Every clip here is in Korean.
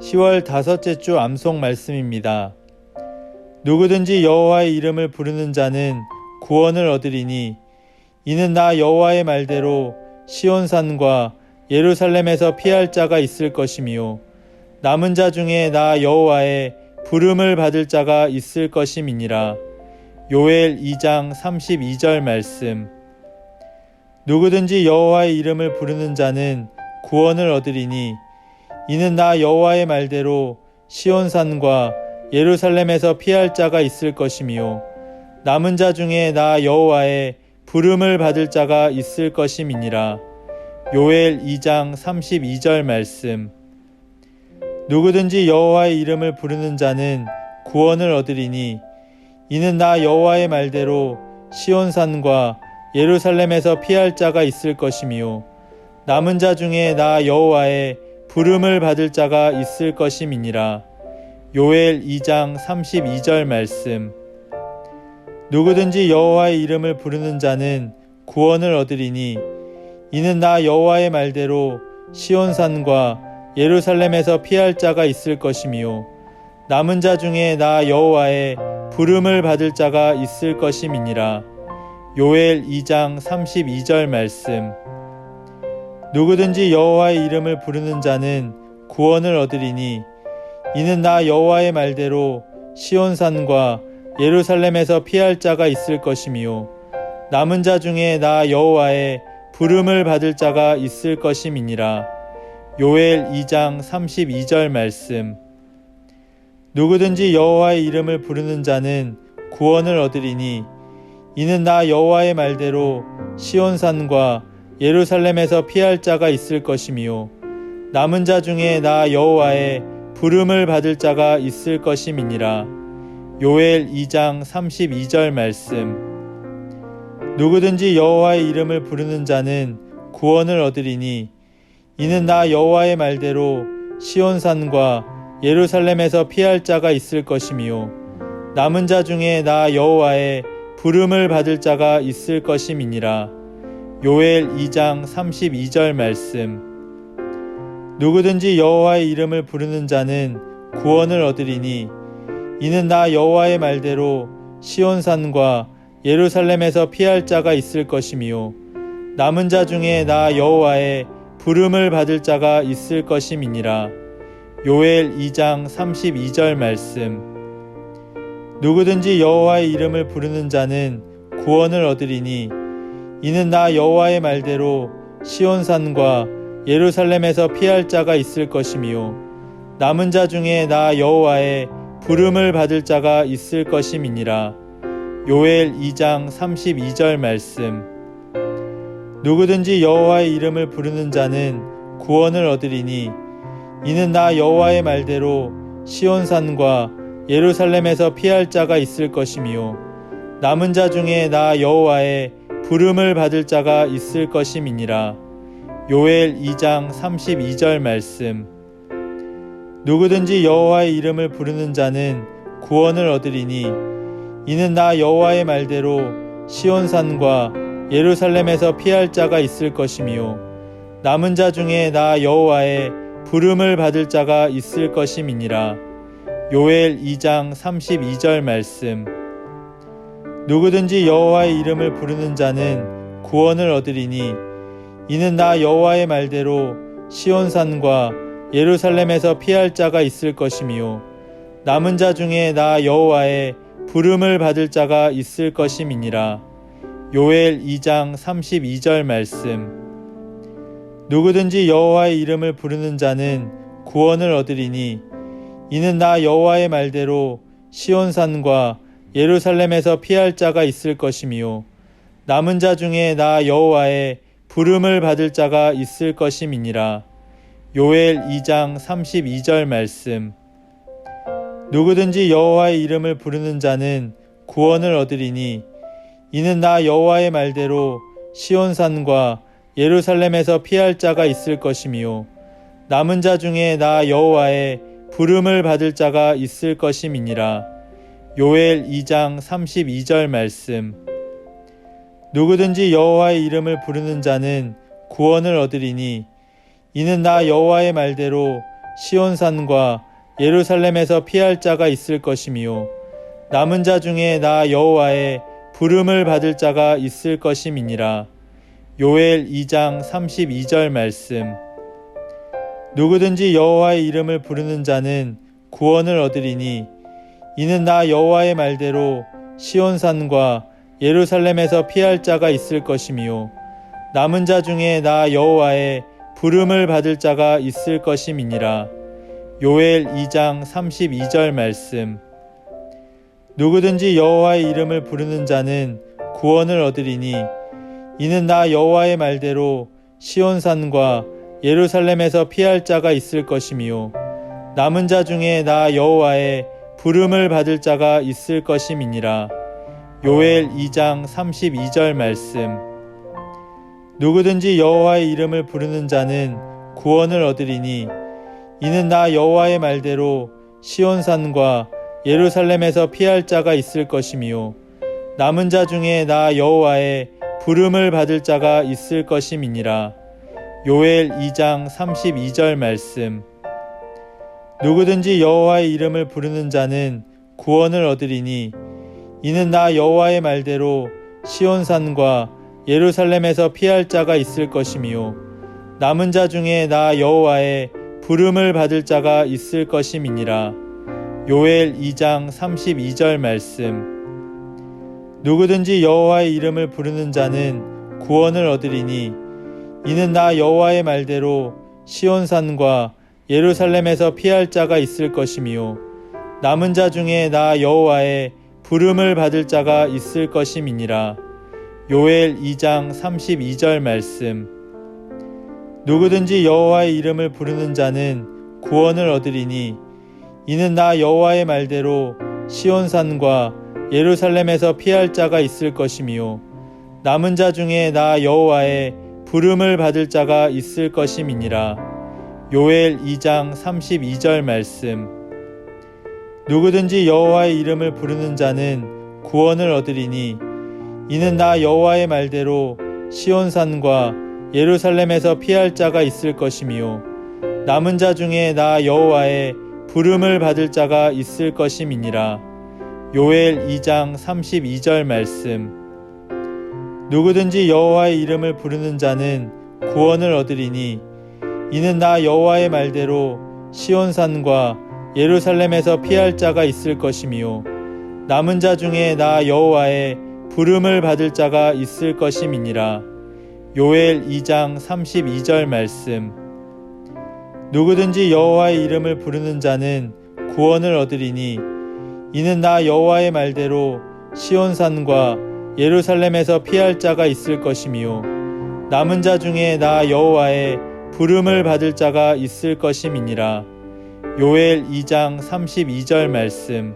10월 다섯째 주 암송 말씀입니다. 누구든지 여호와의 이름을 부르는 자는 구원을 얻으리니 이는 나 여호와의 말대로 시온산과 예루살렘에서 피할 자가 있을 것이며 남은 자 중에 나 여호와의 부름을 받을 자가 있을 것임이니라. 요엘 2장 32절 말씀. 누구든지 여호와의 이름을 부르는 자는 구원을 얻으리니 이는 나 여호와의 말대로 시온산과 예루살렘에서 피할 자가 있을 것이며 남은 자 중에 나 여호와의 부름을 받을 자가 있을 것임이니라. 요엘 2장 32절 말씀. 누구든지 여호와의 이름을 부르는 자는 구원을 얻으리니 이는 나 여호와의 말대로 시온산과 예루살렘에서 피할 자가 있을 것이며 남은 자 중에 나 여호와의 부름을 받을 자가 있을 것임이니라. 요엘 2장 32절 말씀. 누구든지 여호와의 이름을 부르는 자는 구원을 얻으리니 이는 나 여호와의 말대로 시온산과 예루살렘에서 피할 자가 있을 것이며 남은 자 중에 나 여호와의 부름을 받을 자가 있을 것임이니라. 요엘 2장 32절 말씀. 누구든지 여호와의 이름을 부르는 자는 구원을 얻으리니 이는 나 여호와의 말대로 시온산과 예루살렘에서 피할 자가 있을 것이며 남은 자 중에 나 여호와의 부름을 받을 자가 있을 것임이니라. 요엘 2장 32절 말씀. 누구든지 여호와의 이름을 부르는 자는 구원을 얻으리니 이는 나 여호와의 말대로 시온산과 예루살렘에서 피할 자가 있을 것이며 남은 자 중에 나 여호와의 부름을 받을 자가 있을 것임이니라. 요엘 2장 32절 말씀. 누구든지 여호와의 이름을 부르는 자는 구원을 얻으리니 이는 나 여호와의 말대로 시온산과 예루살렘에서 피할 자가 있을 것이며 남은 자 중에 나 여호와의 부름을 받을 자가 있을 것임이니라. 요엘 2장 32절 말씀. 누구든지 여호와의 이름을 부르는 자는 구원을 얻으리니 이는 나 여호와의 말대로 시온산과 예루살렘에서 피할 자가 있을 것이며 남은 자 중에 나 여호와의 부름을 받을 자가 있을 것임이니라. 요엘 2장 32절 말씀. 누구든지 여호와의 이름을 부르는 자는 구원을 얻으리니 이는 나 여호와의 말대로 시온산과 예루살렘에서 피할 자가 있을 것이며 남은 자 중에 나 여호와의 부름을 받을 자가 있을 것임이니라. 요엘 2장 32절 말씀. 누구든지 여호와의 이름을 부르는 자는 구원을 얻으리니 이는 나 여호와의 말대로 시온산과 예루살렘에서 피할 자가 있을 것이며 남은 자 중에 나 여호와의 부름을 받을 자가 있을 것임이니라. 요엘 2장 32절 말씀. 누구든지 여호와의 이름을 부르는 자는 구원을 얻으리니 이는 나 여호와의 말대로 시온산과 예루살렘에서 피할 자가 있을 것이며 남은 자 중에 나 여호와의 부름을 받을 자가 있을 것임이니라. 요엘 2장 32절 말씀. 누구든지 여호와의 이름을 부르는 자는 구원을 얻으리니 이는 나 여호와의 말대로 시온산과 예루살렘에서 피할 자가 있을 것이며 남은 자 중에 나 여호와의 부름을 받을 자가 있을 것임이니라. 요엘 2장 32절 말씀. 누구든지 여호와의 이름을 부르는 자는 구원을 얻으리니 이는 나 여호와의 말대로 시온산과 예루살렘에서 피할 자가 있을 것이며 남은 자 중에 나 여호와의 부름을 받을 자가 있을 것임이니라. 요엘 2장 32절 말씀. 누구든지 여호와의 이름을 부르는 자는 구원을 얻으리니 이는 나 여호와의 말대로 시온산과 예루살렘에서 피할 자가 있을 것이며 남은 자 중에 나 여호와의 부름을 받을 자가 있을 것임이니라. 요엘 2장 32절 말씀. 누구든지 여호와의 이름을 부르는 자는 구원을 얻으리니 이는 나 여호와의 말대로 시온산과 예루살렘에서 피할 자가 있을 것이며 남은 자 중에 나 여호와의 부름을 받을 자가 있을 것임이니라. 요엘 2장 32절 말씀. 누구든지 여호와의 이름을 부르는 자는 구원을 얻으리니 이는 나 여호와의 말대로 시온산과 예루살렘에서 피할 자가 있을 것이며 남은 자 중에 나 여호와의 부름을 받을 자가 있을 것임이니라. 요엘 2장 32절 말씀. 누구든지 여호와의 이름을 부르는 자는 구원을 얻으리니 이는 나 여호와의 말대로 시온산과 예루살렘에서 피할 자가 있을 것이며 남은 자 중에 나 여호와의 부름을 받을 자가 있을 것임이니라. 요엘 2장 32절 말씀. 누구든지 여호와의 이름을 부르는 자는 구원을 얻으리니 이는 나 여호와의 말대로 시온산과 예루살렘에서 피할 자가 있을 것이며 남은 자 중에 나 여호와의 부름을 받을 자가 있을 것임이니라. 요엘 2장 32절 말씀. 누구든지 여호와의 이름을 부르는 자는 구원을 얻으리니 이는 나 여호와의 말대로 시온산과 예루살렘에서 피할 자가 있을 것이며 남은 자 중에 나 여호와의 부름을 받을 자가 있을 것임이니라. 요엘 2장 32절 말씀. 누구든지 여호와의 이름을 부르는 자는 구원을 얻으리니 이는 나 여호와의 말대로 시온산과 예루살렘에서 피할 자가 있을 것이며 남은 자 중에 나 여호와의 부름을 받을 자가 있을 것임이니라. 요엘 2장 32절 말씀. 누구든지 여호와의 이름을 부르는 자는 구원을 얻으리니 이는 나 여호와의 말대로 시온산과 예루살렘에서 피할 자가 있을 것이며 남은 자 중에 나 여호와의 부름을 받을 자가 있을 것임이니라. 요엘 2장 32절 말씀. 누구든지 여호와의 이름을 부르는 자는 구원을 얻으리니 이는 나 여호와의 말대로 시온산과 예루살렘에서 피할 자가 있을 것이며 남은 자 중에 나 여호와의 부름을 받을 자가 있을 것임이니라. 요엘 2장 32절 말씀. 누구든지 여호와의 이름을 부르는 자는 구원을 얻으리니 이는 나 여호와의 말대로 시온산과 예루살렘에서 피할 자가 있을 것이며 남은 자 중에 나 여호와의 부름을 받을 자가 있을 것임이니라. 요엘 2장 32절 말씀. 누구든지 여호와의 이름을 부르는 자는 구원을 얻으리니 이는 나 여호와의 말대로 시온산과 예루살렘에서 피할 자가 있을 것이며 남은 자 중에 나 여호와의 부름을 받을 자가 있을 것임이니라. 요엘 2장 32절 말씀.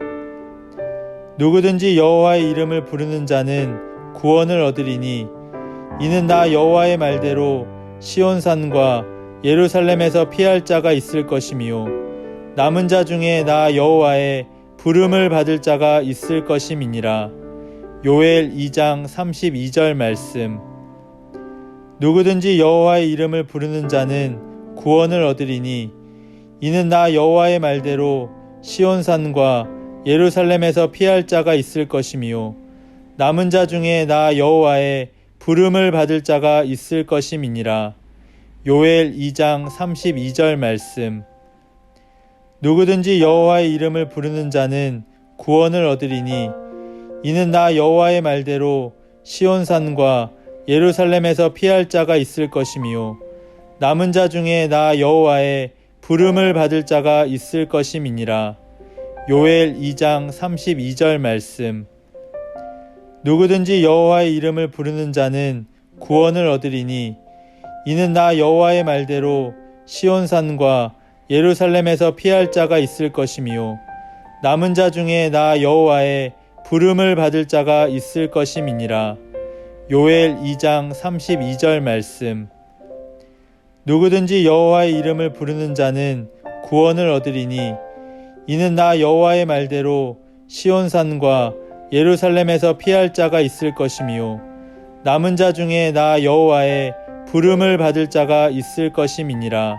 누구든지 여호와의 이름을 부르는 자는 구원을 얻으리니 이는 나 여호와의 말대로 시온산과 예루살렘에서 피할 자가 있을 것이며 남은 자 중에 나 여호와의 부름을 받을 자가 있을 것임이니라. 요엘 2장 32절 말씀. 누구든지 여호와의 이름을 부르는 자는 구원을 얻으리니 이는 나 여호와의 말대로 시온산과 예루살렘에서 피할 자가 있을 것이며 남은 자 중에 나 여호와의 부름을 받을 자가 있을 것임이니라. 요엘 2장 32절 말씀. 누구든지 여호와의 이름을 부르는 자는 구원을 얻으리니 이는 나 여호와의 말대로 시온산과 예루살렘에서 피할 자가 있을 것이며 남은 자 중에 나 여호와의 부름을 받을 자가 있을 것임이니라. 요엘 2장 32절 말씀. 누구든지 여호와의 이름을 부르는 자는 구원을 얻으리니 이는 나 여호와의 말대로 시온산과 예루살렘에서 피할 자가 있을 것이며 남은 자 중에 나 여호와의 부름을 받을 자가 있을 것임이니라. 요엘 2장 32절 말씀. 누구든지 여호와의 이름을 부르는 자는 구원을 얻으리니 이는 나 여호와의 말대로 시온산과 예루살렘에서 피할 자가 있을 것이며 남은 자 중에 나 여호와의 부름을 받을 자가 있을 것임이니라.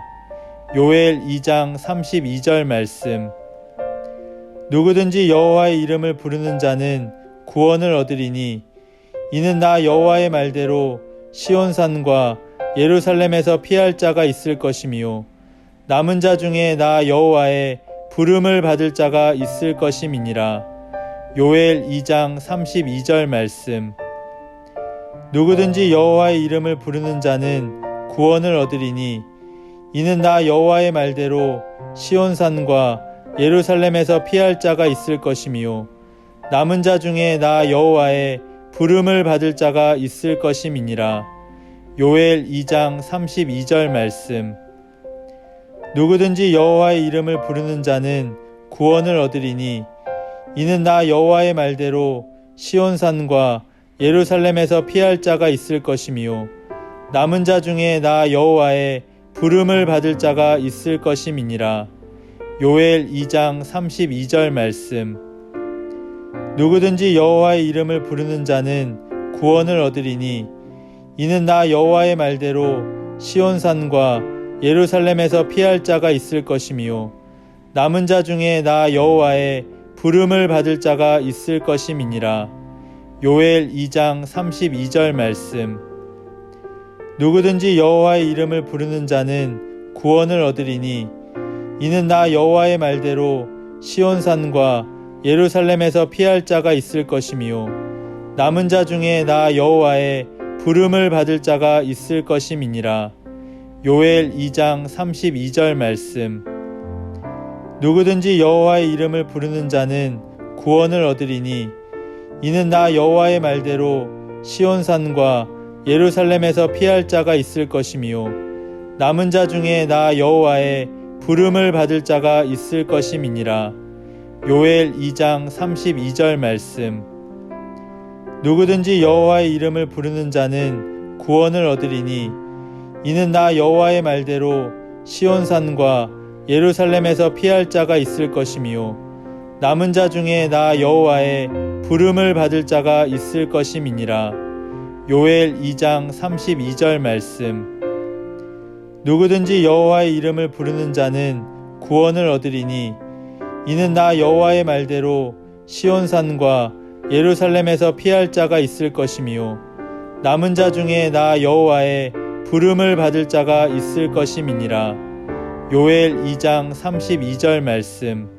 요엘 2장 32절 말씀. 누구든지 여호와의 이름을 부르는 자는 구원을 얻으리니 이는 나 여호와의 말대로 시온산과 예루살렘에서 피할 자가 있을 것이며 남은 자 중에 나 여호와의 부름을 받을 자가 있을 것임이니라. 요엘 2장 32절 말씀. 누구든지 여호와의 이름을 부르는 자는 구원을 얻으리니 이는 나 여호와의 말대로 시온산과 예루살렘에서 피할 자가 있을 것이며 남은 자 중에 나 여호와의 부름을 받을 자가 있을 것임이니라. 요엘 2장 32절 말씀. 누구든지 여호와의 이름을 부르는 자는 구원을 얻으리니 이는 나 여호와의 말대로 시온산과 예루살렘에서 피할 자가 있을 것이며 남은 자 중에 나 여호와의 부름을 받을 자가 있을 것임이니라. 요엘 2장 32절 말씀. 누구든지 여호와의 이름을 부르는 자는 구원을 얻으리니 이는 나 여호와의 말대로 시온산과 예루살렘에서 피할 자가 있을 것이며 남은 자 중에 나 여호와의 부름을 받을 자가 있을 것임이니라. 요엘 2장 32절 말씀. 누구든지 여호와의 이름을 부르는 자는 구원을 얻으리니 이는 나 여호와의 말대로 시온산과 예루살렘에서 피할 자가 있을 것이며 남은 자 중에 나 여호와의 부름을 받을 자가 있을 것임이니라. 요엘 2장 32절 말씀. 누구든지 여호와의 이름을 부르는 자는 구원을 얻으리니 이는 나 여호와의 말대로 시온산과 예루살렘에서 피할 자가 있을 것이며 남은 자 중에 나 여호와의 부름을 받을 자가 있을 것임이니라. 요엘 2장 32절 말씀. 누구든지 여호와의 이름을 부르는 자는 구원을 얻으리니 이는 나 여호와의 말대로 시온산과 예루살렘에서 피할 자가 있을 것이며 남은 자 중에 나 여호와의 부름을 받을 자가 있을 것임이니라. 요엘 2장 32절 말씀. 누구든지 여호와의 이름을 부르는 자는 구원을 얻으리니 이는 나 여호와의 말대로 시온산과 예루살렘에서 피할 자가 있을 것이며 남은 자 중에 나 여호와의 부름을 받을 자가 있을 것임이니라. 요엘 2장 32절 말씀.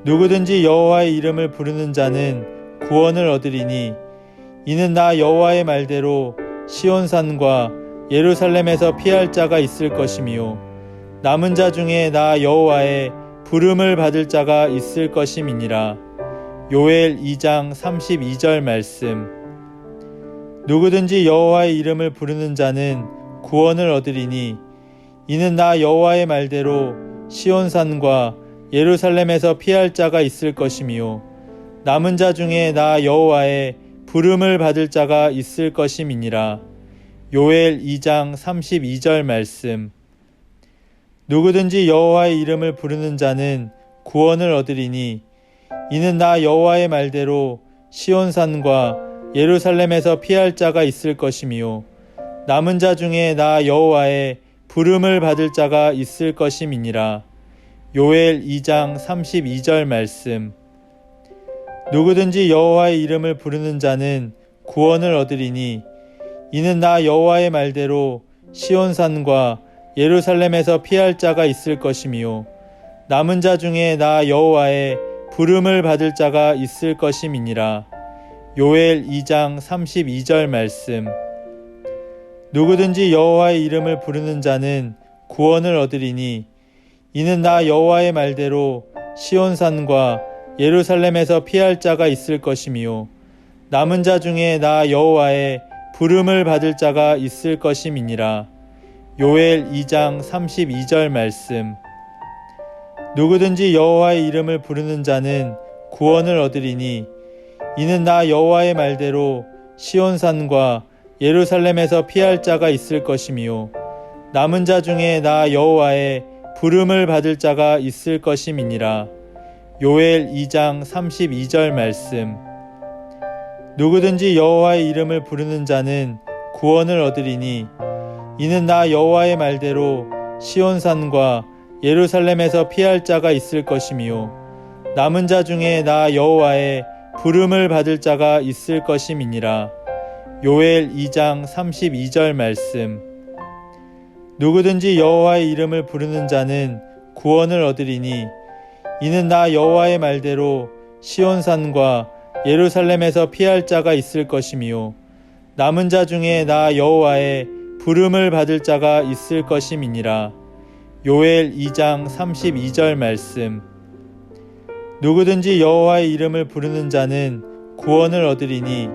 누구든지 여호와의 이름을 부르는 자는 구원을 얻으리니 이는 나 여호와의 말대로 시온산과 예루살렘에서 피할 자가 있을 것이며 남은 자 중에 나 여호와의 부름을 받을 자가 있을 것임이니라. 요엘 2장 32절 말씀. 누구든지 여호와의 이름을 부르는 자는 구원을 얻으리니 이는 나 여호와의 말대로 시온산과 예루살렘에서 피할 자가 있을 것이며 남은 자 중에 나 여호와의 부름을 받을 자가 있을 것임이니라. 요엘 2장 32절 말씀. 누구든지 여호와의 이름을 부르는 자는 구원을 얻으리니 이는 나 여호와의 말대로 시온산과 예루살렘에서 피할 자가 있을 것이며 남은 자 중에 나 여호와의 부름을 받을 자가 있을 것임이니라. 요엘 2장 32절 말씀. 누구든지 여호와의 이름을 부르는 자는 구원을 얻으리니 이는 나 여호와의 말대로 시온산과 예루살렘에서 피할 자가 있을 것이며 남은 자 중에 나 여호와의 부름을 받을 자가 있을 것임이니라. 요엘 2장 32절 말씀. 누구든지 여호와의 이름을 부르는 자는 구원을 얻으리니 이는 나 여호와의 말대로 시온산과 예루살렘에서 피할 자가 있을 것이며 남은 자 중에 나 여호와의 부름을 받을 자가 있을 것임이니라. 요엘 2장 32절 말씀. 누구든지 여호와의 이름을 부르는 자는 구원을 얻으리니 이는 나 여호와의 말대로 시온산과 예루살렘에서 피할 자가 있을 것이며 남은 자 중에 나 여호와의 부름을 받을 자가 있을 것임이니라. 요엘 2장 32절 말씀. 누구든지 여호와의 이름을 부르는 자는 구원을 얻으리니 이는 나 여호와의 말대로 시온산과 예루살렘에서 피할 자가 있을 것이며 남은 자 중에 나 여호와의 부름을 받을 자가 있을 것임이니라. 요엘 2장 32절 말씀. 누구든지 여호와의 이름을 부르는 자는 구원을 얻으리니 이는 나 여호와의 말대로 시온산과 예루살렘에서 피할 자가 있을 것이며 남은 자 중에 나 여호와의 부름을 받을 자가 있을 것임이니라. 요엘 2장 32절 말씀. 누구든지 여호와의 이름을 부르는 자는 구원을 얻으리니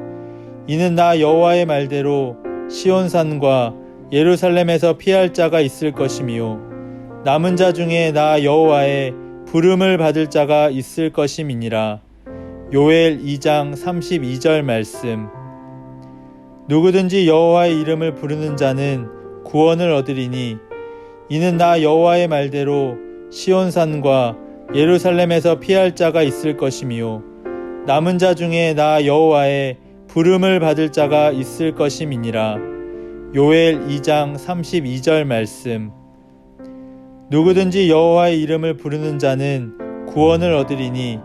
이는 나 여호와의 말대로 시온산과 예루살렘에서 피할 자가 있을 것이며 남은 자 중에 나 여호와의 부름을 받을 자가 있을 것임이니라. 요엘 2장 32절 말씀. 누구든지 여호와의 이름을 부르는 자는 구원을 얻으리니 이는 나 여호와의 말대로 시온산과 예루살렘에서 피할 자가 있을 것이며 남은 자 중에 나 여호와의 부름을 받을 자가 있을 것임이니라. 요엘 2장 32절 말씀. 누구든지 여호와의 이름을 부르는 자는 구원을 얻으리니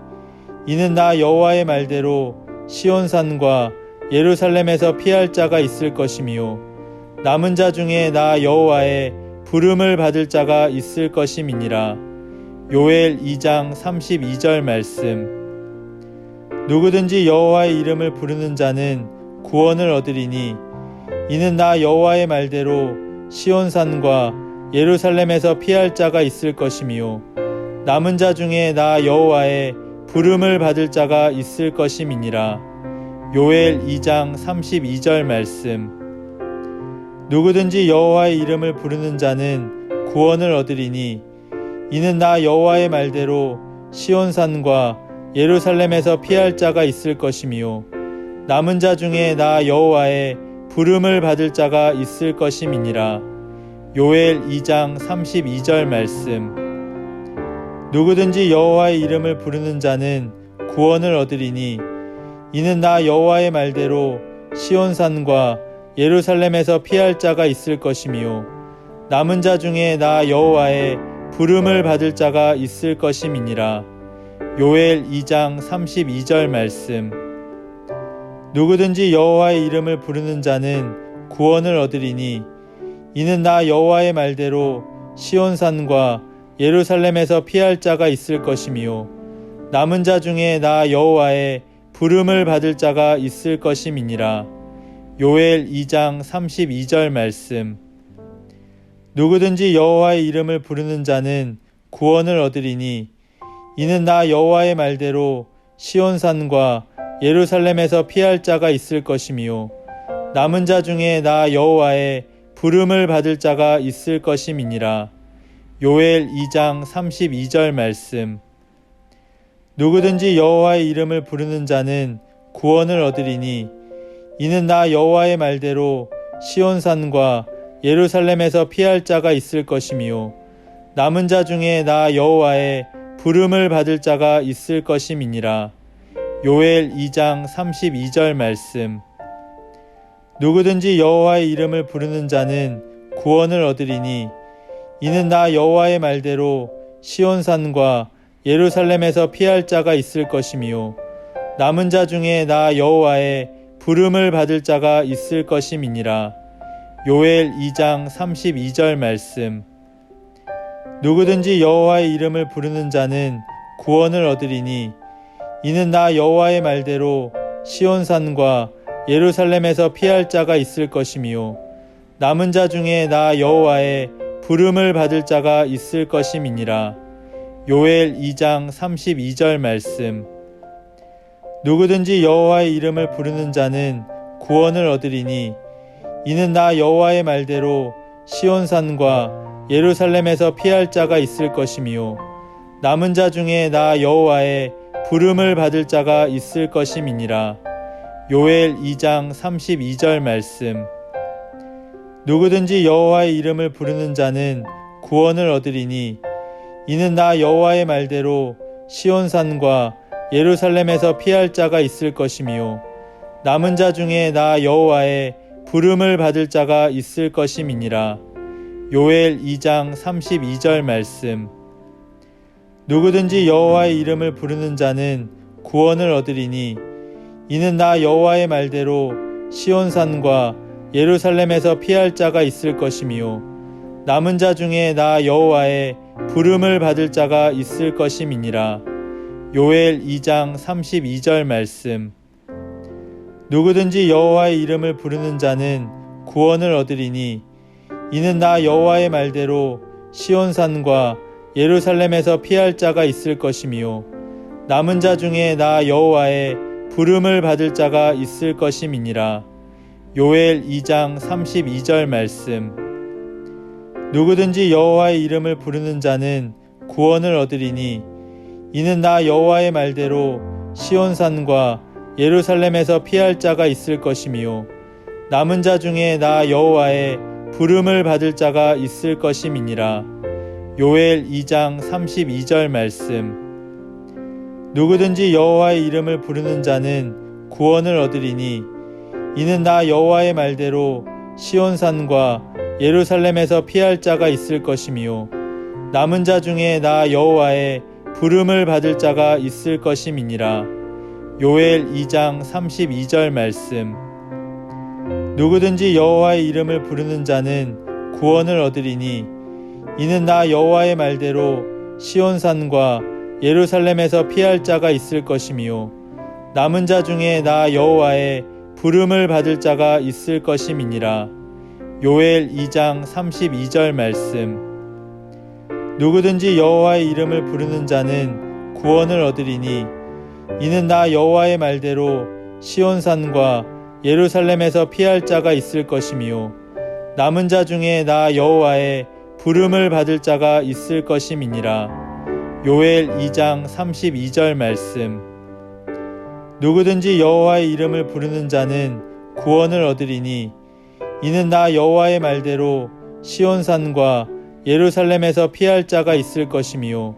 이는 나 여호와의 말대로 시온산과 예루살렘에서 피할 자가 있을 것이며 남은 자 중에 나 여호와의 부름을 받을 자가 있을 것임이니라. 요엘 2장 32절 말씀. 누구든지 여호와의 이름을 부르는 자는 구원을 얻으리니 이는 나 여호와의 말대로 시온산과 예루살렘에서 피할 자가 있을 것이며 남은 자 중에 나 여호와의 부름을 받을 자가 있을 것임이니라. 요엘 2장 32절 말씀. 누구든지 여호와의 이름을 부르는 자는 구원을 얻으리니 이는 나 여호와의 말대로 시온산과 예루살렘에서 피할 자가 있을 것이며 남은 자 중에 나 여호와의 부름을 받을 자가 있을 것임이니라. 요엘 2장 32절 말씀. 누구든지 여호와의 이름을 부르는 자는 구원을 얻으리니 이는 나 여호와의 말대로 시온산과 예루살렘에서 피할 자가 있을 것이며 남은 자 중에 나 여호와의 부름을 받을 자가 있을 것임이니라. 요엘 2장 32절 말씀. 누구든지 여호와의 이름을 부르는 자는 구원을 얻으리니 이는 나 여호와의 말대로 시온산과 예루살렘에서 피할 자가 있을 것이며 남은 자 중에 나 여호와의 부름을 받을 자가 있을 것임이니라. 요엘 2장 32절 말씀. 누구든지 여호와의 이름을 부르는 자는 구원을 얻으리니 이는 나 여호와의 말대로 시온산과 예루살렘에서 피할 자가 있을 것이며 남은 자 중에 나 여호와의 부름을 받을 자가 있을 것임이니라. 요엘 2장 32절 말씀. 누구든지 여호와의 이름을 부르는 자는 구원을 얻으리니 이는 나 여호와의 말대로 시온산과 예루살렘에서 피할 자가 있을 것이며 남은 자 중에 나 여호와의 부름을 받을 자가 있을 것임이니라. 요엘 2장 32절 말씀. 누구든지 여호와의 이름을 부르는 자는 구원을 얻으리니 이는 나 여호와의 말대로 시온산과 예루살렘에서 피할 자가 있을 것이며 남은 자 중에 나 여호와의 부름을 받을 자가 있을 것임이니라. 요엘 2장 32절 말씀. 누구든지 여호와의 이름을 부르는 자는 구원을 얻으리니 이는 나 여호와의 말대로 시온산과 예루살렘에서 피할 자가 있을 것이며 남은 자 중에 나 여호와의 부름을 받을 자가 있을 것임이니라. 요엘 2장 32절 말씀. 누구든지 여호와의 이름을 부르는 자는 구원을 얻으리니 이는 나 여호와의 말대로 시온산과 예루살렘에서 피할 자가 있을 것이며 남은 자 중에 나 여호와의 부름을 받을 자가 있을 것임이니라. 요엘 2장 32절 말씀. 누구든지 여호와의 이름을 부르는 자는 구원을 얻으리니 이는 나 여호와의 말대로 시온산과 예루살렘에서 피할 자가 있을 것이며 남은 자 중에 나 여호와의 부름을 받을 자가 있을 것임이니라. 요엘 2장 32절 말씀. 누구든지 여호와의 이름을 부르는 자는 구원을 얻으리니 이는 나 여호와의 말대로 시온산과 예루살렘에서 피할 자가 있을 것이며 남은 자 중에 나 여호와의 부름을 받을 자가 있을 것임이니라. 요엘 2장 32절 말씀. 누구든지 여호와의 이름을 부르는 자는 구원을 얻으리니 이는 나 여호와의 말대로 시온산과 예루살렘에서 피할 자가 있을 것이며 남은 자 중에 나 여호와의 부름을 받을 자가 있을 것임이니라. 요엘 2장 32절 말씀. 누구든지 여호와의 이름을 부르는 자는 구원을 얻으리니 이는 나 여호와의 말대로 시온산과 예루살렘에서 피할 자가 있을 것이며 남은 자 중에 나 여호와의 부름을 받을 자가 있을 것임이니라. 요엘 2장 32절 말씀. 누구든지 여호와의 이름을 부르는 자는 구원을 얻으리니 이는 나 여호와의 말대로 시온산과 예루살렘에서 피할 자가 있을 것이며 남은 자 중에 나 여호와의 부름을 받을 자가 있을 것임이니라. 요엘 2장 32절 말씀. 누구든지 여호와의 이름을 부르는 자는 구원을 얻으리니 이는 나 여호와의 말대로 시온산과 예루살렘에서 피할 자가 있을 것이며 남은 자 중에 나 여호와의 부름을 받을 자가 있을 것임이니라. 요엘 2장 32절 말씀. 누구든지 여호와의 이름을 부르는 자는 구원을 얻으리니 이는 나 여호와의 말대로 시온산과 예루살렘에서 피할 자가 있을 것이며 남은 자 중에 나 여호와의 부름을 받을 자가 있을 것임이니라. 요엘 2장 32절 말씀. 누구든지 여호와의 이름을 부르는 자는 구원을 얻으리니 이는 나 여호와의 말대로 시온산과 예루살렘에서 피할 자가 있을 것이며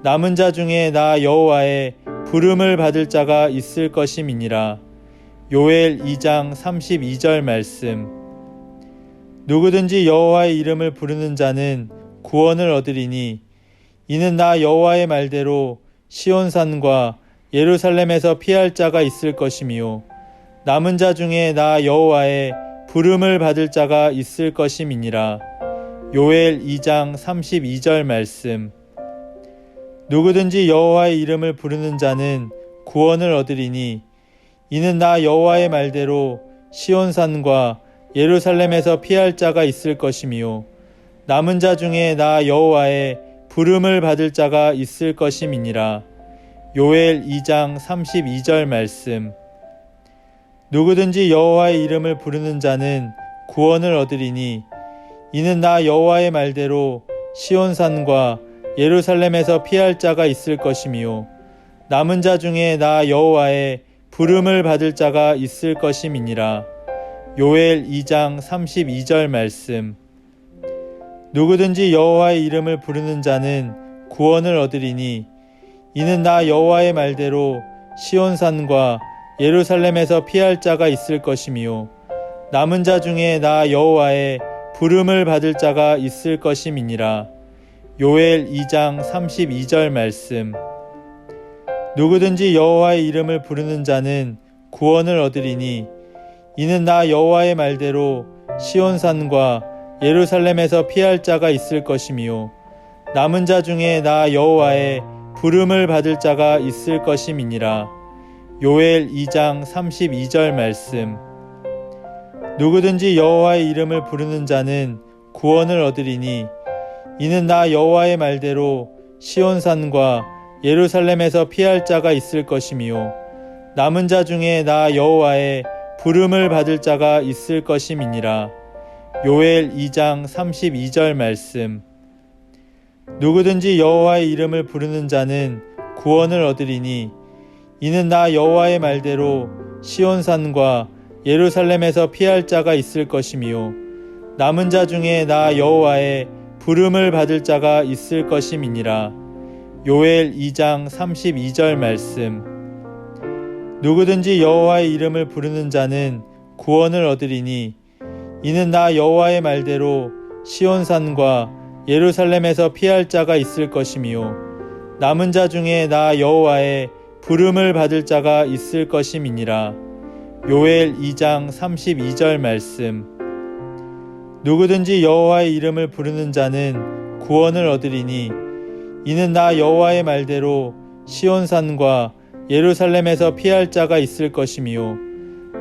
남은 자 중에 나 여호와의 부름을 받을 자가 있을 것임이니라. 요엘 2장 32절 말씀. 누구든지 여호와의 이름을 부르는 자는 구원을 얻으리니 이는 나 여호와의 말대로 시온산과 예루살렘에서 피할 자가 있을 것이며 남은 자 중에 나 여호와의 부름을 받을 자가 있을 것임이니라. 요엘 2장 32절 말씀. 누구든지 여호와의 이름을 부르는 자는 구원을 얻으리니 이는 나 여호와의 말대로 시온산과 예루살렘에서 피할 자가 있을 것이며 남은 자 중에 나 여호와의 부름을 받을 자가 있을 것임이니라. 요엘 2장 32절 말씀. 누구든지 여호와의 이름을 부르는 자는 구원을 얻으리니 이는 나 여호와의 말대로 시온산과 예루살렘에서 피할 자가 있을 것이며 남은 자 중에 나 여호와의 부름을 받을 자가 있을 것임이니라. 요엘 2장 32절 말씀. 누구든지 여호와의 이름을 부르는 자는 구원을 얻으리니 이는 나 여호와의 말대로 시온산과 예루살렘에서 피할 자가 있을 것이며 남은 자 중에 나 여호와의 부름을 받을 자가 있을 것임이니라. 요엘 2장 32절 말씀. 누구든지 여호와의 이름을 부르는 자는 구원을 얻으리니 이는 나 여호와의 말대로 시온산과 예루살렘에서 피할 자가 있을 것이며 남은 자 중에 나 여호와의 부름을 받을 자가 있을 것임이니라. 요엘 2장 32절 말씀. 누구든지 여호와의 이름을 부르는 자는 구원을 얻으리니 이는 나 여호와의 말대로 시온산과 예루살렘에서 피할 자가 있을 것이며 남은 자 중에 나 여호와의 부름을 받을 자가 있을 것임이니라. 요엘 2장 32절 말씀. 누구든지 여호와의 이름을 부르는 자는 구원을 얻으리니 이는 나 여호와의 말대로 시온산과 예루살렘에서 피할 자가 있을 것이며 남은 자 중에 나 여호와의 부름을 받을 자가 있을 것임이니라. 요엘 2장 32절 말씀. 누구든지 여호와의 이름을 부르는 자는 구원을 얻으리니 이는 나 여호와의 말대로 시온산과 예루살렘에서 피할 자가 있을 것이며 남은 자 중에 나 여호와의 부름을 받을 자가 있을 것임이니라. 요엘 2장 32절 말씀. 누구든지 여호와의 이름을 부르는 자는 구원을 얻으리니 이는 나 여호와의 말대로 시온산과 예루살렘에서 피할 자가 있을 것이며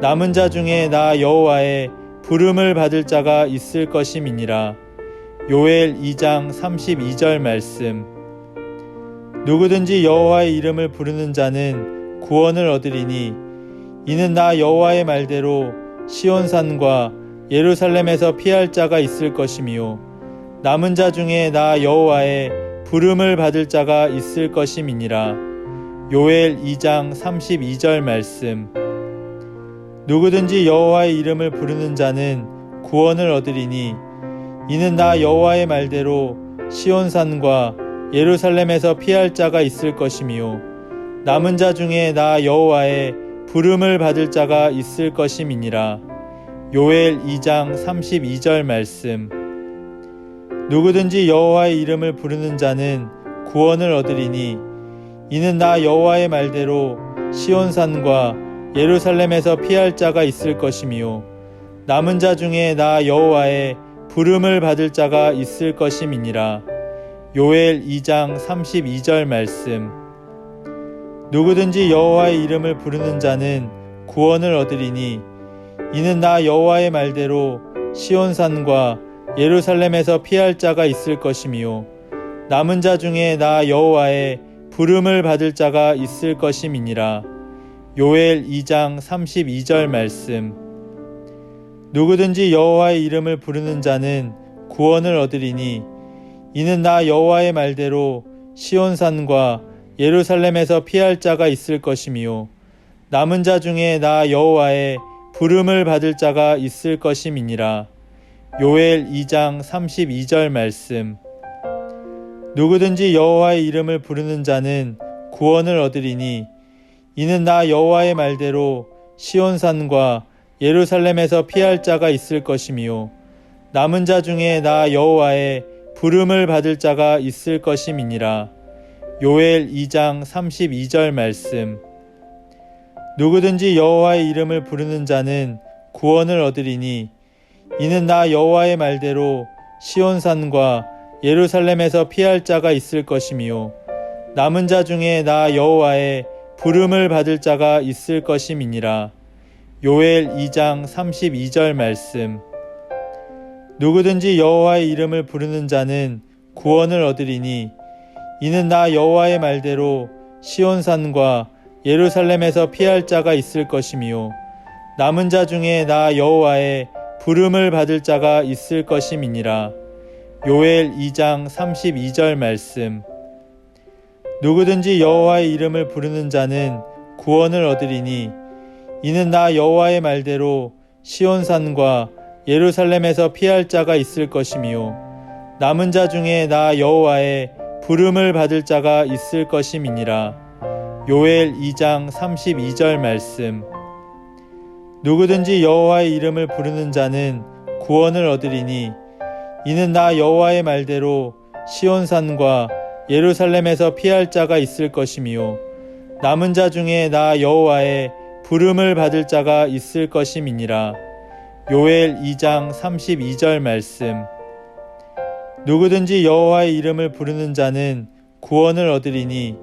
남은 자 중에 나 여호와의 부름을 받을 자가 있을 것임이니라. 요엘 2장 32절 말씀. 누구든지 여호와의 이름을 부르는 자는 구원을 얻으리니 이는 나 여호와의 말대로 시온산과 예루살렘에서 피할 자가 있을 것이며 남은 자 중에 나 여호와의 부름을 받을 자가 있을 것임이니라. 요엘 2장 32절 말씀. 누구든지 여호와의 이름을 부르는 자는 구원을 얻으리니 이는 나 여호와의 말대로 시온산과 예루살렘에서 피할 자가 있을 것이며 남은 자 중에 나 여호와의 부름을 받을 자가 있을 것임이니라. 요엘 2장 32절 말씀. 누구든지 여호와의 이름을 부르는 자는 구원을 얻으리니 이는 나 여호와의 말대로 시온산과 예루살렘에서 피할 자가 있을 것이며 남은 자 중에 나 여호와의 부름을 받을 자가 있을 것임이니라. 요엘 2장 32절 말씀. 누구든지 여호와의 이름을 부르는 자는 구원을 얻으리니 이는 나 여호와의 말대로 시온산과 예루살렘에서 피할 자가 있을 것이며 남은 자 중에 나 여호와의 부름을 받을 자가 있을 것임이니라. 요엘 2장 32절 말씀. 누구든지 여호와의 이름을 부르는 자는 구원을 얻으리니 이는 나 여호와의 말대로 시온산과 예루살렘에서 피할 자가 있을 것이며 남은 자 중에 나 여호와의 부름을 받을 자가 있을 것임이니라. 요엘 2장 32절 말씀. 누구든지 여호와의 이름을 부르는 자는 구원을 얻으리니 이는 나 여호와의 말대로 시온산과 예루살렘에서 피할 자가 있을 것이며 남은 자 중에 나 여호와의 부름을 받을 자가 있을 것임이니라. 요엘 2장 32절 말씀. 누구든지 여호와의 이름을 부르는 자는 구원을 얻으리니 이는 나 여호와의 말대로 시온산과 예루살렘에서 피할 자가 있을 것이며 남은 자 중에 나 여호와의 부름을 받을 자가 있을 것임이니라. 요엘 2장 32절 말씀. 누구든지 여호와의 이름을 부르는 자는 구원을 얻으리니 이는 나 여호와의 말대로 시온산과 예루살렘에서 피할 자가 있을 것이며 남은 자 중에 나 여호와의 부름을 받을 자가 있을 것임이니라. 요엘 2장 32절 말씀. 누구든지 여호와의 이름을 부르는 자는 구원을 얻으리니 이는 나 여호와의 말대로 시온산과 예루살렘에서 피할 자가 있을 것이며 남은 자 중에 나 여호와의 부름을 받을 자가 있을 것임이니라. 요엘 2장 32절 말씀. 누구든지 여호와의 이름을 부르는 자는 구원을 얻으리니 이는 나 여호와의 말대로 시온산과 예루살렘에서 피할 자가 있을 것이며 남은 자 중에 나 여호와의 부름을 받을 자가 있을 것임이니라. 요엘 2장 32절 말씀. 누구든지 여호와의 이름을 부르는 자는 구원을 얻으리니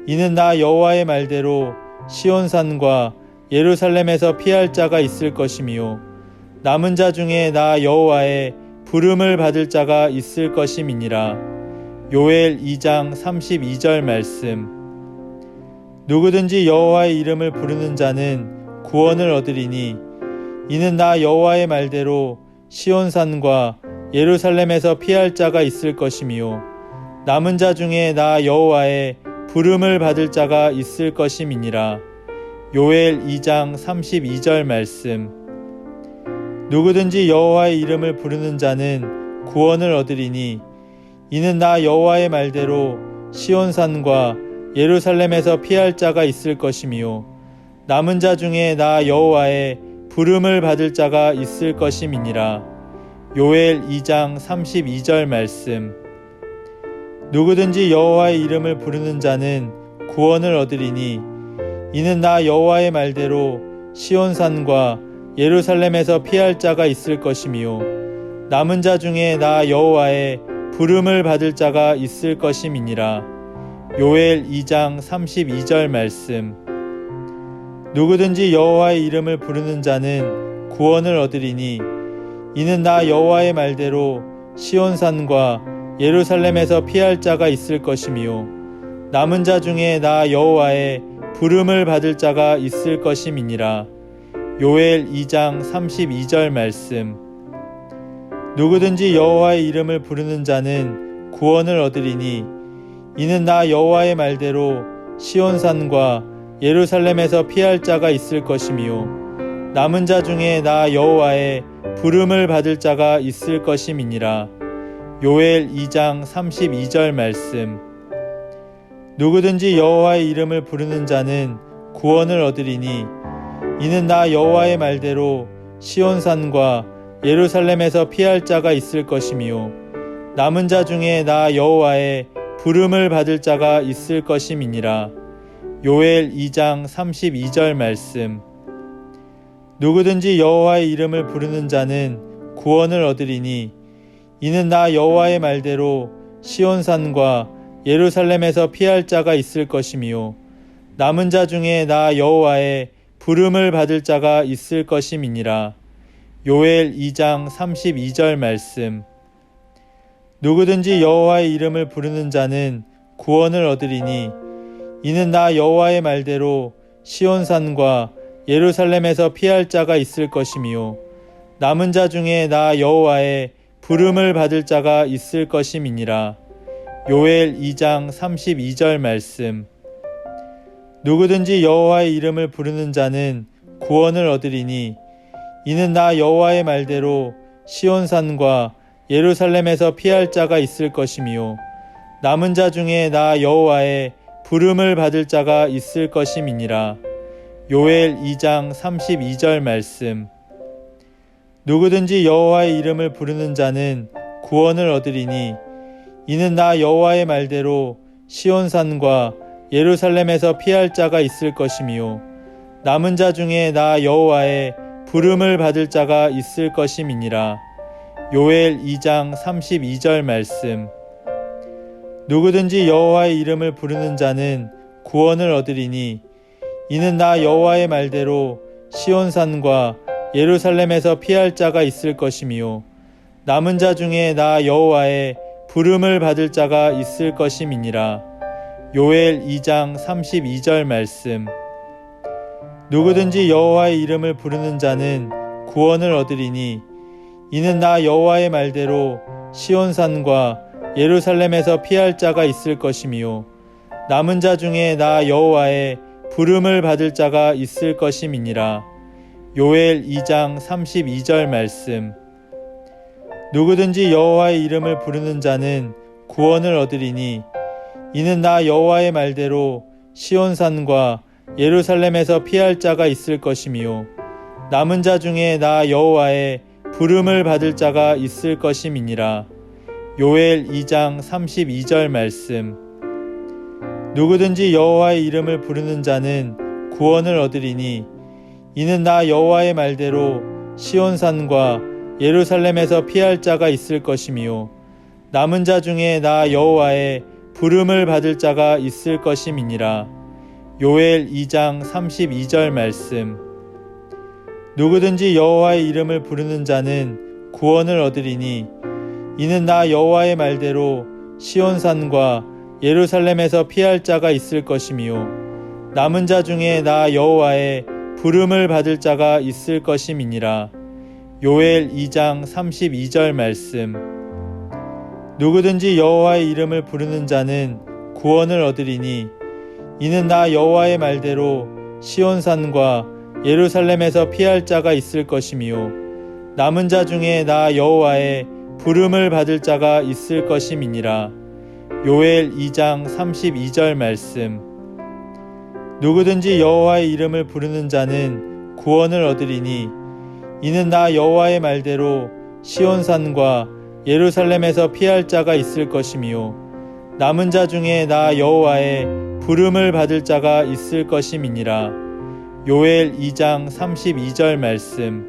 이는 나 여호와의 말대로 시온산과 예루살렘에서 피할 자가 있을 것이며 남은 자 중에 나 여호와의 부름을 받을 자가 있을 것임이니라. 요엘 2장 32절 말씀. 누구든지 여호와의 이름을 부르는 자는 구원을 얻으리니 이는 나 여호와의 말대로 시온산과 예루살렘에서 피할 자가 있을 것이며 남은 자 중에 나 여호와의 부름을 받을 자가 있을 것임이니라. 요엘 2장 32절 말씀. 누구든지 여호와의 이름을 부르는 자는 구원을 얻으리니 이는 나 여호와의 말대로 시온산과 예루살렘에서 피할 자가 있을 것이며 남은 자 중에 나 여호와의 부름을 받을 자가 있을 것임이니라. 요엘 2장 32절 말씀. 누구든지 여호와의 이름을 부르는 자는 구원을 얻으리니 이는 나 여호와의 말대로 시온산과 예루살렘에서 피할 자가 있을 것이며 남은 자 중에 나 여호와의 부름을 받을 자가 있을 것임이니라. 요엘 2장 32절 말씀. 누구든지 여호와의 이름을 부르는 자는 구원을 얻으리니 이는 나 여호와의 말대로 시온산과 예루살렘에서 피할 자가 있을 것이며 남은 자 중에 나 여호와의 부름을 받을 자가 있을 것임이니라. 요엘 2장 32절 말씀. 누구든지 여호와의 이름을 부르는 자는 구원을 얻으리니 이는 나 여호와의 말대로 시온산과 예루살렘에서 피할 자가 있을 것이며 남은 자 중에 나 여호와의 부름을 받을 자가 있을 것임이니라. 요엘 2장 32절 말씀. 누구든지 여호와의 이름을 부르는 자는 구원을 얻으리니 이는 나 여호와의 말대로 시온산과 예루살렘에서 피할 자가 있을 것이며 남은 자 중에 나 여호와의 부름을 받을 자가 있을 것임이니라. 요엘 2장 32절 말씀. 누구든지 여호와의 이름을 부르는 자는 구원을 얻으리니 이는 나 여호와의 말대로 시온산과 예루살렘에서 피할 자가 있을 것이며 남은 자 중에 나 여호와의 부름을 받을 자가 있을 것임이니라. 요엘 2장 32절 말씀. 누구든지 여호와의 이름을 부르는 자는 구원을 얻으리니 이는 나 여호와의 말대로 시온산과 예루살렘에서 피할 자가 있을 것이며 남은 자 중에 나 여호와의 부름을 받을 자가 있을 것임이니라. 요엘 2장 32절 말씀. 누구든지 여호와의 이름을 부르는 자는 구원을 얻으리니 이는 나 여호와의 말대로 시온산과 예루살렘에서 피할 자가 있을 것이며 남은 자 중에 나 여호와의 부름을 받을 자가 있을 것임이니라. 요엘 2장 32절 말씀. 누구든지 여호와의 이름을 부르는 자는 구원을 얻으리니 이는 나 여호와의 말대로 시온산과 예루살렘에서 피할 자가 있을 것이며 남은 자 중에 나 여호와의 부름을 받을 자가 있을 것임이니라. 요엘 2장 32절 말씀. 누구든지 여호와의 이름을 부르는 자는 구원을 얻으리니 이는 나 여호와의 말대로 시온산과 예루살렘에서 피할 자가 있을 것이며 남은 자 중에 나 여호와의 부름을 받을 자가 있을 것임이니라. 요엘 2장 32절 말씀. 누구든지 여호와의 이름을 부르는 자는 구원을 얻으리니 이는 나 여호와의 말대로 시온산과 예루살렘에서 피할 자가 있을 것이며 남은 자 중에 나 여호와의 부름을 받을 자가 있을 것임이니라. 요엘 2장 32절 말씀. 누구든지 여호와의 이름을 부르는 자는 구원을 얻으리니 이는 나 여호와의 말대로 시온산과 예루살렘에서 피할 자가 있을 것이며 남은 자 중에 나 여호와의 부름을 받을 자가 있을 것임이니라. 요엘 2장 32절 말씀. 누구든지 여호와의 이름을 부르는 자는 구원을 얻으리니 이는 나 여호와의 말대로 시온산과 예루살렘에서 피할 자가 있을 것이며 남은 자 중에 나 여호와의 부름을 받을 자가 있을 것임이니라. 요엘 2장 32절 말씀. 누구든지 여호와의 이름을 부르는 자는 구원을 얻으리니 이는 나 여호와의 말대로 시온산과 예루살렘에서 피할 자가 있을 것이며 남은 자 중에 나 여호와의 부름을 받을 자가 있을 것임이니라. 요엘 2장 32절 말씀. 누구든지 여호와의 이름을 부르는 자는 구원을 얻으리니 이는 나 여호와의 말대로 시온산과 예루살렘에서 피할 자가 있을 것이며 남은 자 중에 나 여호와의 부름을 받을 자가 있을 것임이니라. 요엘 2장 32절 말씀. 누구든지 여호와의 이름을 부르는 자는 구원을 얻으리니 이는 나 여호와의 말대로 시온산과 예루살렘에서 피할 자가 있을 것이며 남은 자 중에 나 여호와의 부름을 받을 자가 있을 것임이니라. 요엘 2장 32절 말씀.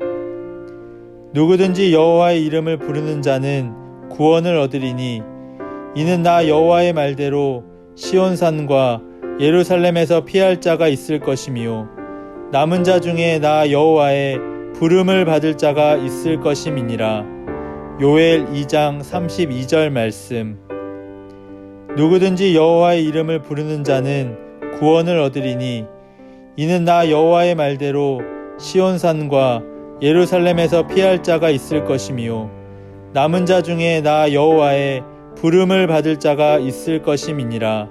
누구든지 여호와의 이름을 부르는 자는 구원을 얻으리니 이는 나 여호와의 말대로 시온산과 예루살렘에서 피할 자가 있을 것이며 남은 자 중에 나 여호와의 부름을 받을 자가 있을 것임이니라. 요엘 2장 32절 말씀. 누구든지 여호와의 이름을 부르는 자는 구원을 얻으리니 이는 나 여호와의 말대로 시온산과 예루살렘에서 피할 자가 있을 것이며 남은 자 중에 나 여호와의 부름을 받을 자가 있을 것임이니라.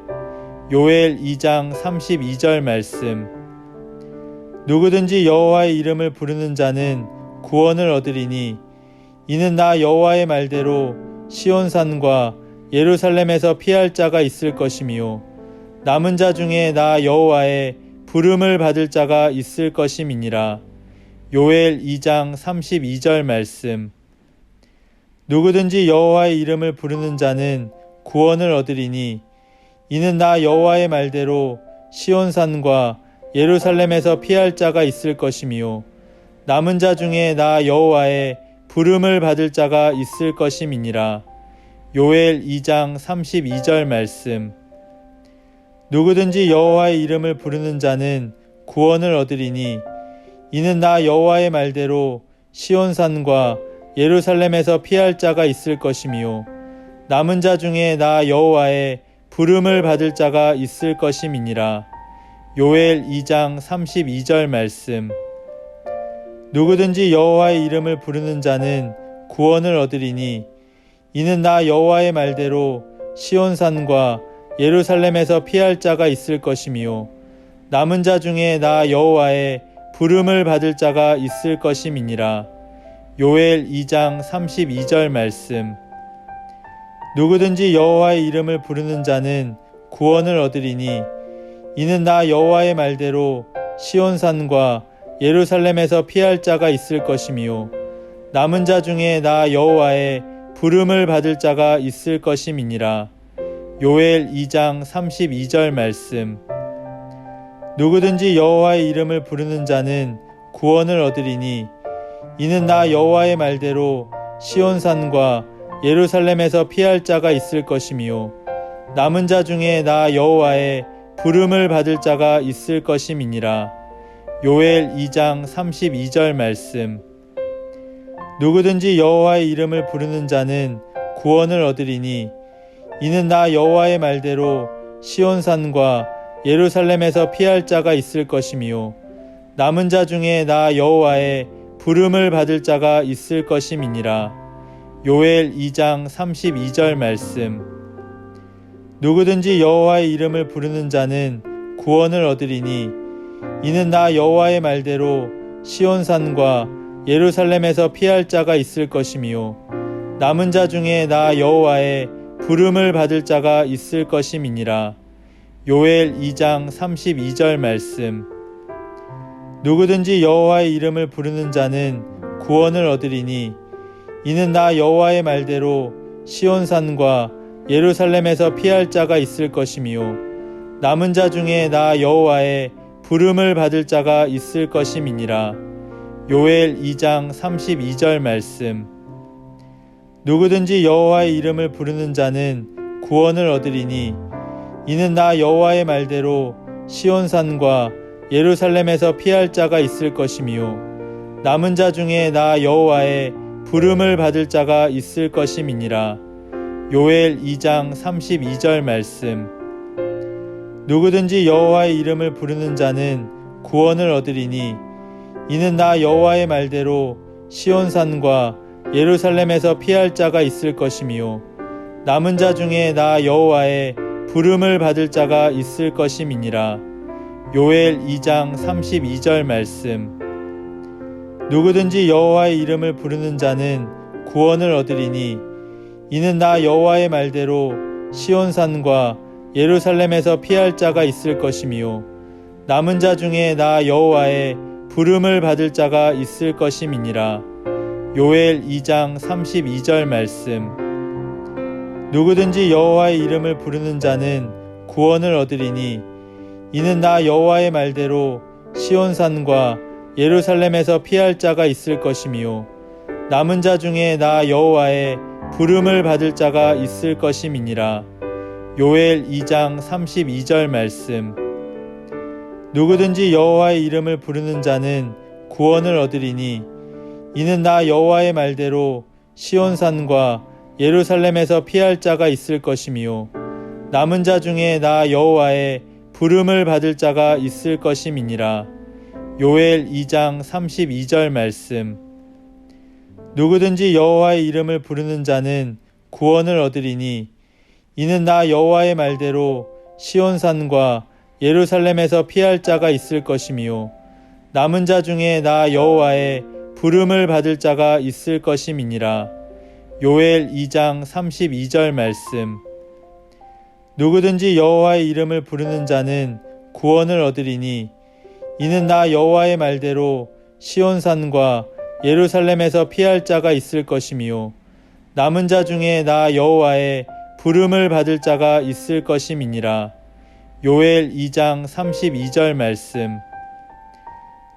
요엘 2장 32절 말씀. 누구든지 여호와의 이름을 부르는 자는 구원을 얻으리니 이는 나 여호와의 말대로 시온산과 예루살렘에서 피할 자가 있을 것이며 남은 자 중에 나 여호와의 부름을 받을 자가 있을 것임이니라. 요엘 2장 32절 말씀. 누구든지 여호와의 이름을 부르는 자는 구원을 얻으리니 이는 나 여호와의 말대로 시온산과 예루살렘에서 피할 자가 있을 것이며 남은 자 중에 나 여호와의 부름을 받을 자가 있을 것임이니라. 요엘 2장 32절 말씀. 누구든지 여호와의 이름을 부르는 자는 구원을 얻으리니 이는 나 여호와의 말대로 시온산과 예루살렘에서 피할 자가 있을 것이며 남은 자 중에 나 여호와의 부름을 받을 자가 있을 것임이니라. 요엘 2장 32절 말씀. 누구든지 여호와의 이름을 부르는 자는 구원을 얻으리니 이는 나 여호와의 말대로 시온산과 예루살렘에서 피할 자가 있을 것이며 남은 자 중에 나 여호와의 부름을 받을 자가 있을 것임이니라. 요엘 2장 32절 말씀. 누구든지 여호와의 이름을 부르는 자는 구원을 얻으리니 이는 나 여호와의 말대로 시온산과 예루살렘에서 피할 자가 있을 것이며 남은 자 중에 나 여호와의 부름을 받을 자가 있을 것임이니라. 요엘 2장 32절 말씀. 누구든지 여호와의 이름을 부르는 자는 구원을 얻으리니 이는 나 여호와의 말대로 시온산과 예루살렘에서 피할 자가 있을 것이며 남은 자 중에 나 여호와의 부름을 받을 자가 있을 것임이니라. 요엘 2장 32절 말씀. 누구든지 여호와의 이름을 부르는 자는 구원을 얻으리니 이는 나 여호와의 말대로 시온산과 예루살렘에서 피할 자가 있을 것이며 남은 자 중에 나 여호와의 부름을 받을 자가 있을 것임이니라. 요엘 2장 32절 말씀. 누구든지 여호와의 이름을 부르는 자는 구원을 얻으리니 이는 나 여호와의 말대로 시온산과 예루살렘에서 피할 자가 있을 것이며 남은 자 중에 나 여호와의 부름을 받을 자가 있을 것임이니라. 요엘 2장 32절 말씀. 누구든지 여호와의 이름을 부르는 자는 구원을 얻으리니 이는 나 여호와의 말대로 시온산과 예루살렘에서 피할 자가 있을 것이며 남은 자 중에 나 여호와의 부름을 받을 자가 있을 것임이니라. 요엘 2장 32절 말씀. 누구든지 여호와의 이름을 부르는 자는 구원을 얻으리니 이는 나 여호와의 말대로 시온산과 예루살렘에서 피할 자가 있을 것이며 남은 자 중에 나 여호와의 부름을 받을 자가 있을 것임이니라. 요엘 2장 32절 말씀. 누구든지 여호와의 이름을 부르는 자는 구원을 얻으리니 이는 나 여호와의 말대로 시온산과 예루살렘에서 피할 자가 있을 것이며 남은 자 중에 나 여호와의 부름을 받을 자가 있을 것임이니라. 요엘 2장 32절 말씀. 누구든지 여호와의 이름을 부르는 자는 구원을 얻으리니 이는 나 여호와의 말대로 시온산과 예루살렘에서 피할 자가 있을 것이며 남은 자 중에 나 여호와의 부름을 받을 자가 있을 것임이니라. 요엘 2장 32절 말씀. 누구든지 여호와의 이름을 부르는 자는 구원을 얻으리니 이는 나 여호와의 말대로 시온산과 예루살렘에서 피할 자가 있을 것이며 남은 자 중에 나 여호와의 부름을 받을 자가 있을 것임이니라. 요엘 2장 32절 말씀. 누구든지 여호와의 이름을 부르는 자는 구원을 얻으리니 이는 나 여호와의 말대로 시온산과 예루살렘에서 피할 자가 있을 것이며 남은 자 중에 나 여호와의 부름을 받을 자가 있을 것임이니라. 요엘 2장 32절 말씀. 누구든지 여호와의 이름을 부르는 자는 구원을 얻으리니 이는 나 여호와의 말대로 시온산과 예루살렘에서 피할 자가 있을 것이며 남은 자 중에 나 여호와의 부름을 받을 자가 있을 것임이니라. 요엘 2장 32절 말씀. 누구든지 여호와의 이름을 부르는 자는 구원을 얻으리니 이는 나 여호와의 말대로 시온산과 예루살렘에서 피할 자가 있을 것이며 남은 자 중에 나 여호와의 부름을 받을 자가 있을 것임이니라. 요엘 2장 32절 말씀.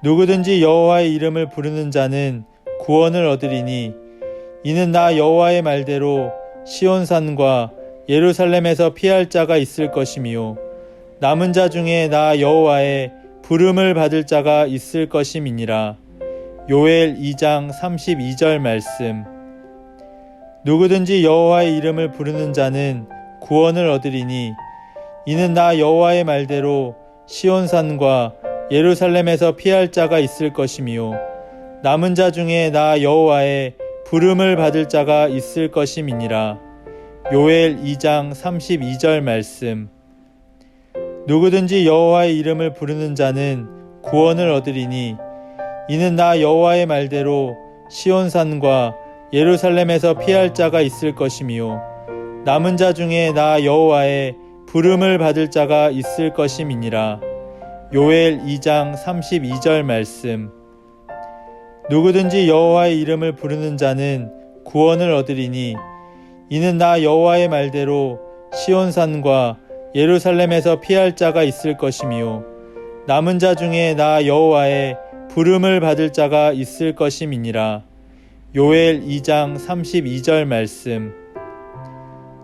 누구든지 여호와의 이름을 부르는 자는 구원을 얻으리니 이는 나 여호와의 말대로 시온산과 예루살렘에서 피할 자가 있을 것이며 남은 자 중에 나 여호와의 부름을 받을 자가 있을 것임이니라. 요엘 2장 32절 말씀. 누구든지 여호와의 이름을 부르는 자는 구원을 얻으리니 이는 나 여호와의 말대로 시온산과 예루살렘에서 피할 자가 있을 것이며 남은 자 중에 나 여호와의 부름을 받을 자가 있을 것임이니라. 요엘 2장 32절 말씀. 누구든지 여호와의 이름을 부르는 자는 구원을 얻으리니 이는 나 여호와의 말대로 시온산과 예루살렘에서 피할 자가 있을 것이며 남은 자 중에 나 여호와의 부름을 받을 자가 있을 것임이니라. 요엘 2장 32절 말씀. 누구든지 여호와의 이름을 부르는 자는 구원을 얻으리니 이는 나 여호와의 말대로 시온산과 예루살렘에서 피할 자가 있을 것이며 남은 자 중에 나 여호와의 부름을 받을 자가 있을 것임이니라. 요엘 2장 32절 말씀.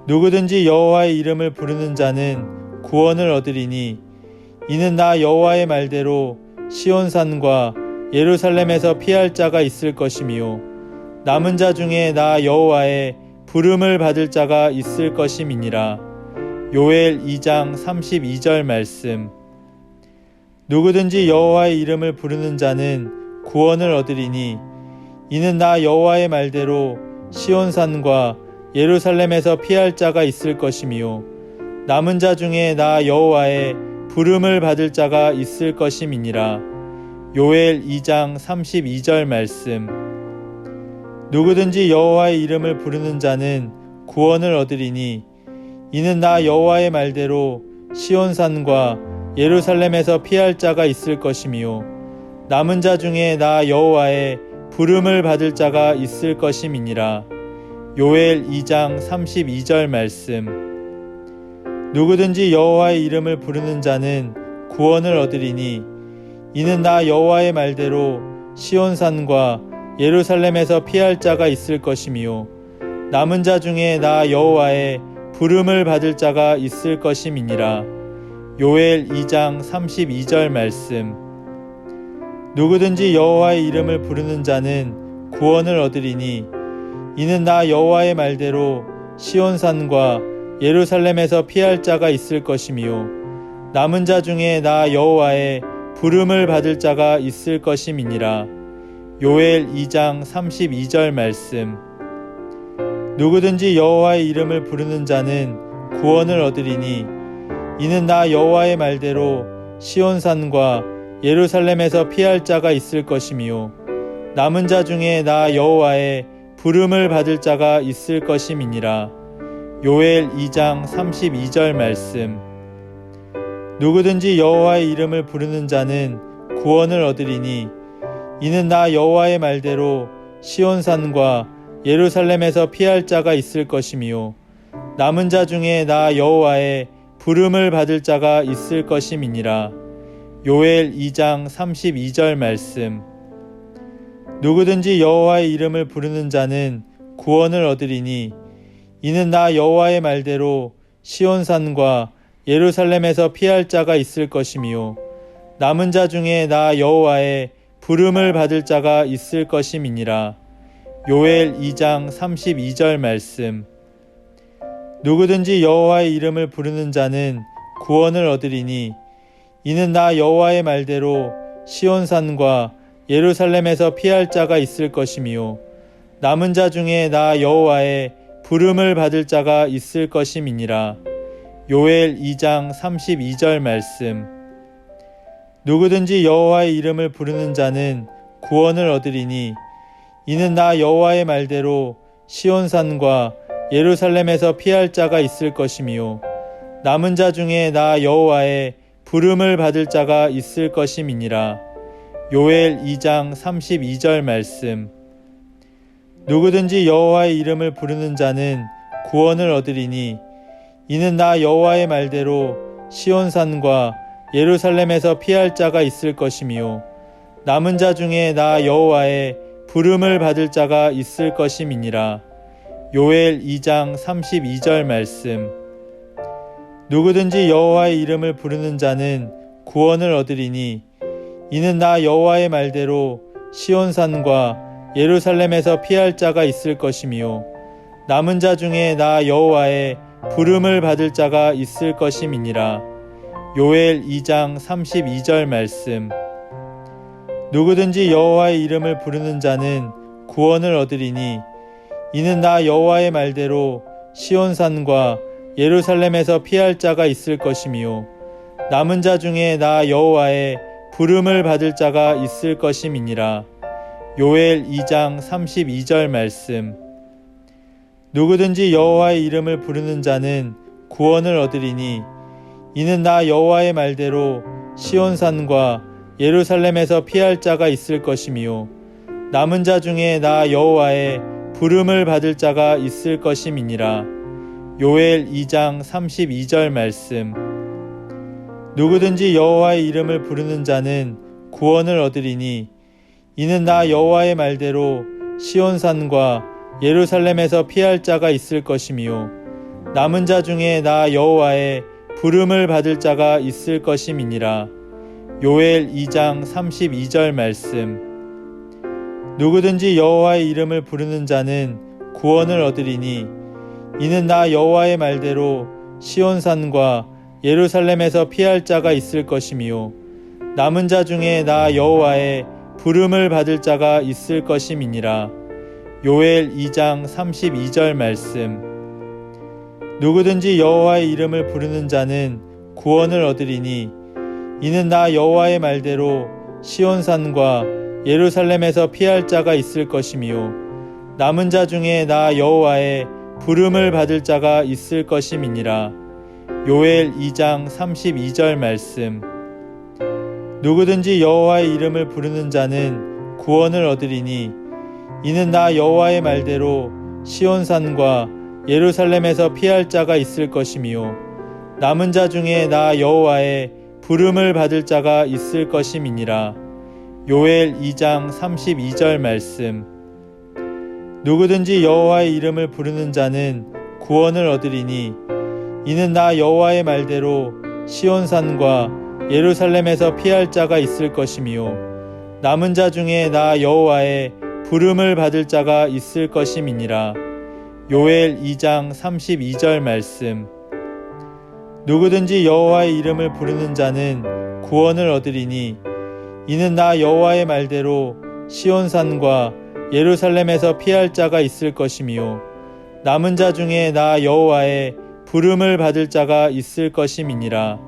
누구든지 여호와의 이름을 부르는 자는 구원을 얻으리니 이는 나 여호와의 말대로 시온산과 예루살렘에서 피할 자가 있을 것이며 남은 자 중에 나 여호와의 부름을 받을 자가 있을 것임이니라. 요엘 2장 32절 말씀. 누구든지 여호와의 이름을 부르는 자는 구원을 얻으리니 이는 나 여호와의 말대로 시온산과 예루살렘에서 피할 자가 있을 것이며 남은 자 중에 나 여호와의 부름을 받을 자가 있을 것임이니라. 요엘 2장 32절 말씀. 누구든지 여호와의 이름을 부르는 자는 구원을 얻으리니 이는 나 여호와의 말대로 시온산과 예루살렘에서 피할 자가 있을 것이며 남은 자 중에 나 여호와의 부름을 받을 자가 있을 것임이니라. 요엘 2장 32절 말씀. 누구든지 여호와의 이름을 부르는 자는 구원을 얻으리니 이는 나 여호와의 말대로 시온산과 예루살렘에서 피할 자가 있을 것이며 남은 자 중에 나 여호와의 부름을 받을 자가 있을 것임이니라. 요엘 2장 32절 말씀. 누구든지 여호와의 이름을 부르는 자는 구원을 얻으리니 이는 나 여호와의 말대로 시온산과 예루살렘에서 피할 자가 있을 것이며 남은 자 중에 나 여호와의 부름을 받을 자가 있을 것임이니라. 요엘 2장 32절 말씀. 누구든지 여호와의 이름을 부르는 자는 구원을 얻으리니 이는 나 여호와의 말대로 시온산과 예루살렘에서 피할 자가 있을 것이며 남은 자 중에 나 여호와의 부름을 받을 자가 있을 것임이니라. 요엘 2장 32절 말씀. 누구든지 여호와의 이름을 부르는 자는 구원을 얻으리니 이는 나 여호와의 말대로 시온산과 예루살렘에서 피할 자가 있을 것이며 남은 자 중에 나 여호와의 부름을 받을 자가 있을 것임이니라. 요엘 2장 32절 말씀. 누구든지 여호와의 이름을 부르는 자는 구원을 얻으리니 이는 나 여호와의 말대로 시온산과 예루살렘에서 피할 자가 있을 것이며 남은 자 중에 나 여호와의 부름을 받을 자가 있을 것임이니라. 요엘 2장 32절 말씀. 누구든지 여호와의 이름을 부르는 자는 구원을 얻으리니 이는 나 여호와의 말대로 시온산과 예루살렘에서 피할 자가 있을 것이며 남은 자 중에 나 여호와의 부름을 받을 자가 있을 것임이니라. 요엘 2장 32절 말씀. 누구든지 여호와의 이름을 부르는 자는 구원을 얻으리니 이는 나 여호와의 말대로 시온산과 예루살렘에서 피할 자가 있을 것이며 남은 자 중에 나 여호와의 부름을 받을 자가 있을 것임이니라. 요엘 2장 32절 말씀. 누구든지 여호와의 이름을 부르는 자는 구원을 얻으리니 이는 나 여호와의 말대로 시온산과 예루살렘에서 피할 자가 있을 것이며 남은 자 중에 나 여호와의 부름을 받을 자가 있을 것임이니라. 요엘 2장 32절 말씀. 누구든지 여호와의 이름을 부르는 자는 구원을 얻으리니 이는 나 여호와의 말대로 시온산과 예루살렘에서 피할 자가 있을 것이며 남은 자 중에 나 여호와의 부름을 받을 자가 있을 것임이니라. 요엘 2장 32절 말씀. 누구든지 여호와의 이름을 부르는 자는 구원을 얻으리니 이는 나 여호와의 말대로 시온산과 예루살렘에서 피할 자가 있을 것이며 남은 자 중에 나 여호와의 부름을 받을 자가 있을 것임이니라. 요엘 2장 32절 말씀. 누구든지 여호와의 이름을 부르는 자는 구원을 얻으리니 이는 나 여호와의 말대로 시온산과 예루살렘에서 피할 자가 있을 것이며 남은 자 중에 나 여호와의 부름을 받을 자가 있을 것임이니라. 요엘 2장 32절 말씀. 누구든지 여호와의 이름을 부르는 자는 구원을 얻으리니 이는 나 여호와의 말대로 시온산과 예루살렘에서 피할 자가 있을 것이며 남은 자 중에 나 여호와의 부름을 받을 자가 있을 것임이니라. 요엘 2장 32절 말씀. 누구든지 여호와의 이름을 부르는 자는 구원을 얻으리니 이는 나 여호와의 말대로 시온산과 예루살렘에서 피할 자가 있을 것이며 남은 자 중에 나 여호와의 부름을 받을 자가 있을 것임이니라. 요엘 2장 32절 말씀. 누구든지 여호와의 이름을 부르는 자는 구원을 얻으리니 이는 나 여호와의 말대로 시온산과 예루살렘에서 피할 자가 있을 것이며 남은 자 중에 나 여호와의 부름을 받을 자가 있을 것임이니라. 요엘 2장 32절 말씀. 누구든지 여호와의 이름을 부르는 자는 구원을 얻으리니 이는 나 여호와의 말대로 시온산과 예루살렘에서 피할 자가 있을 것이며 남은 자 중에 나 여호와의 부름을 받을 자가 있을 것임이니라. 요엘 2장 32절 말씀. 누구든지 여호와의 이름을 부르는 자는 구원을 얻으리니 이는 나 여호와의 말대로 시온산과 예루살렘에서 피할 자가 있을 것이며 남은 자 중에 나 여호와의 부름을 받을 자가 있을 것임이니라. 요엘 2장 32절 말씀. 누구든지 여호와의 이름을 부르는 자는 구원을 얻으리니 이는 나 여호와의 말대로 시온산과 예루살렘에서 피할 자가 있을 것이며 남은 자 중에 나 여호와의 부름을 받을 자가 있을 것임이니라.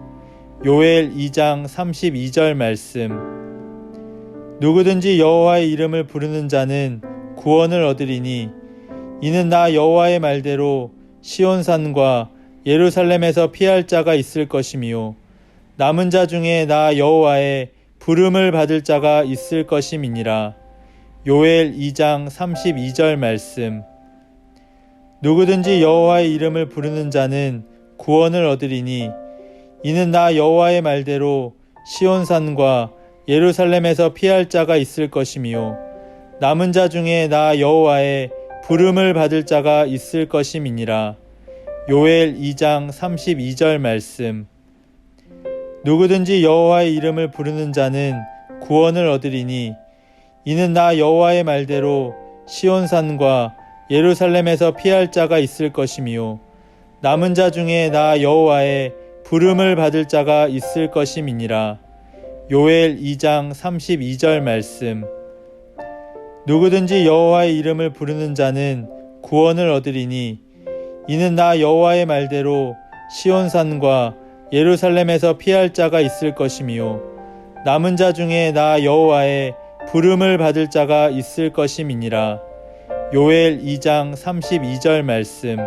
요엘 2장 32절 말씀. 누구든지 여호와의 이름을 부르는 자는 구원을 얻으리니 이는 나 여호와의 말대로 시온산과 예루살렘에서 피할 자가 있을 것이며 남은 자 중에 나 여호와의 부름을 받을 자가 있을 것임이니라. 요엘 2장 32절 말씀. 누구든지 여호와의 이름을 부르는 자는 구원을 얻으리니 이는 나 여호와의 말대로 시온산과 예루살렘에서 피할 자가 있을 것이며 남은 자 중에 나 여호와의 부름을 받을 자가 있을 것임이니라. 요엘 2장 32절 말씀. 누구든지 여호와의 이름을 부르는 자는 구원을 얻으리니 이는 나 여호와의 말대로 시온산과 예루살렘에서 피할 자가 있을 것이며 남은 자 중에 나 여호와의 부름을 받을 자가 있을 것임이니라. 요엘 2장 32절 말씀. 누구든지 여호와의 이름을 부르는 자는 구원을 얻으리니 이는 나 여호와의 말대로 시온산과 예루살렘에서 피할 자가 있을 것이며 남은 자 중에 나 여호와의 부름을 받을 자가 있을 것임이니라. 요엘 2장 32절 말씀.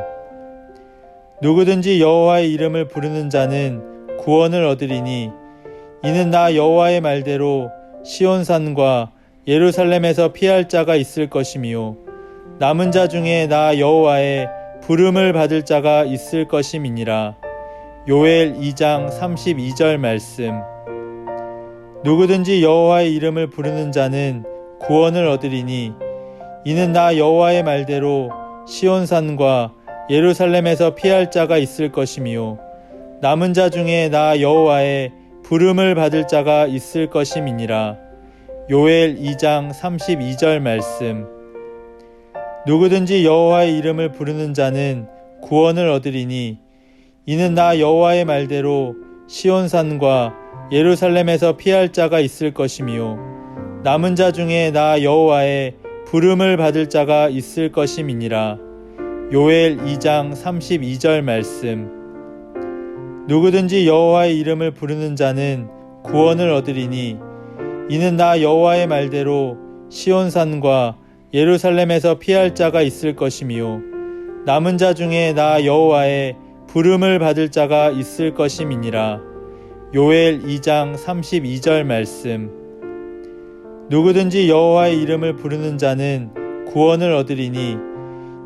누구든지 여호와의 이름을 부르는 자는 구원을 얻으리니 이는 나 여호와의 말대로 시온산과 예루살렘에서 피할 자가 있을 것이며 남은 자 중에 나 여호와의 부름을 받을 자가 있을 것임이니라. 요엘 2장 32절 말씀. 누구든지 여호와의 이름을 부르는 자는 구원을 얻으리니 이는 나 여호와의 말대로 시온산과 예루살렘에서 피할 자가 있을 것이며 남은 자 중에 나 여호와의 부름을 받을 자가 있을 것임이니라. 요엘 2장 32절 말씀. 누구든지 여호와의 이름을 부르는 자는 구원을 얻으리니 이는 나 여호와의 말대로 시온산과 예루살렘에서 피할 자가 있을 것이며 남은 자 중에 나 여호와의 부름을 받을 자가 있을 것임이니라. 요엘 2장 32절 말씀. 누구든지 여호와의 이름을 부르는 자는 구원을 얻으리니 이는 나 여호와의 말대로 시온산과 예루살렘에서 피할 자가 있을 것이며 남은 자 중에 나 여호와의 부름을 받을 자가 있을 것임이니라. 요엘 2장 32절 말씀. 누구든지 여호와의 이름을 부르는 자는 구원을 얻으리니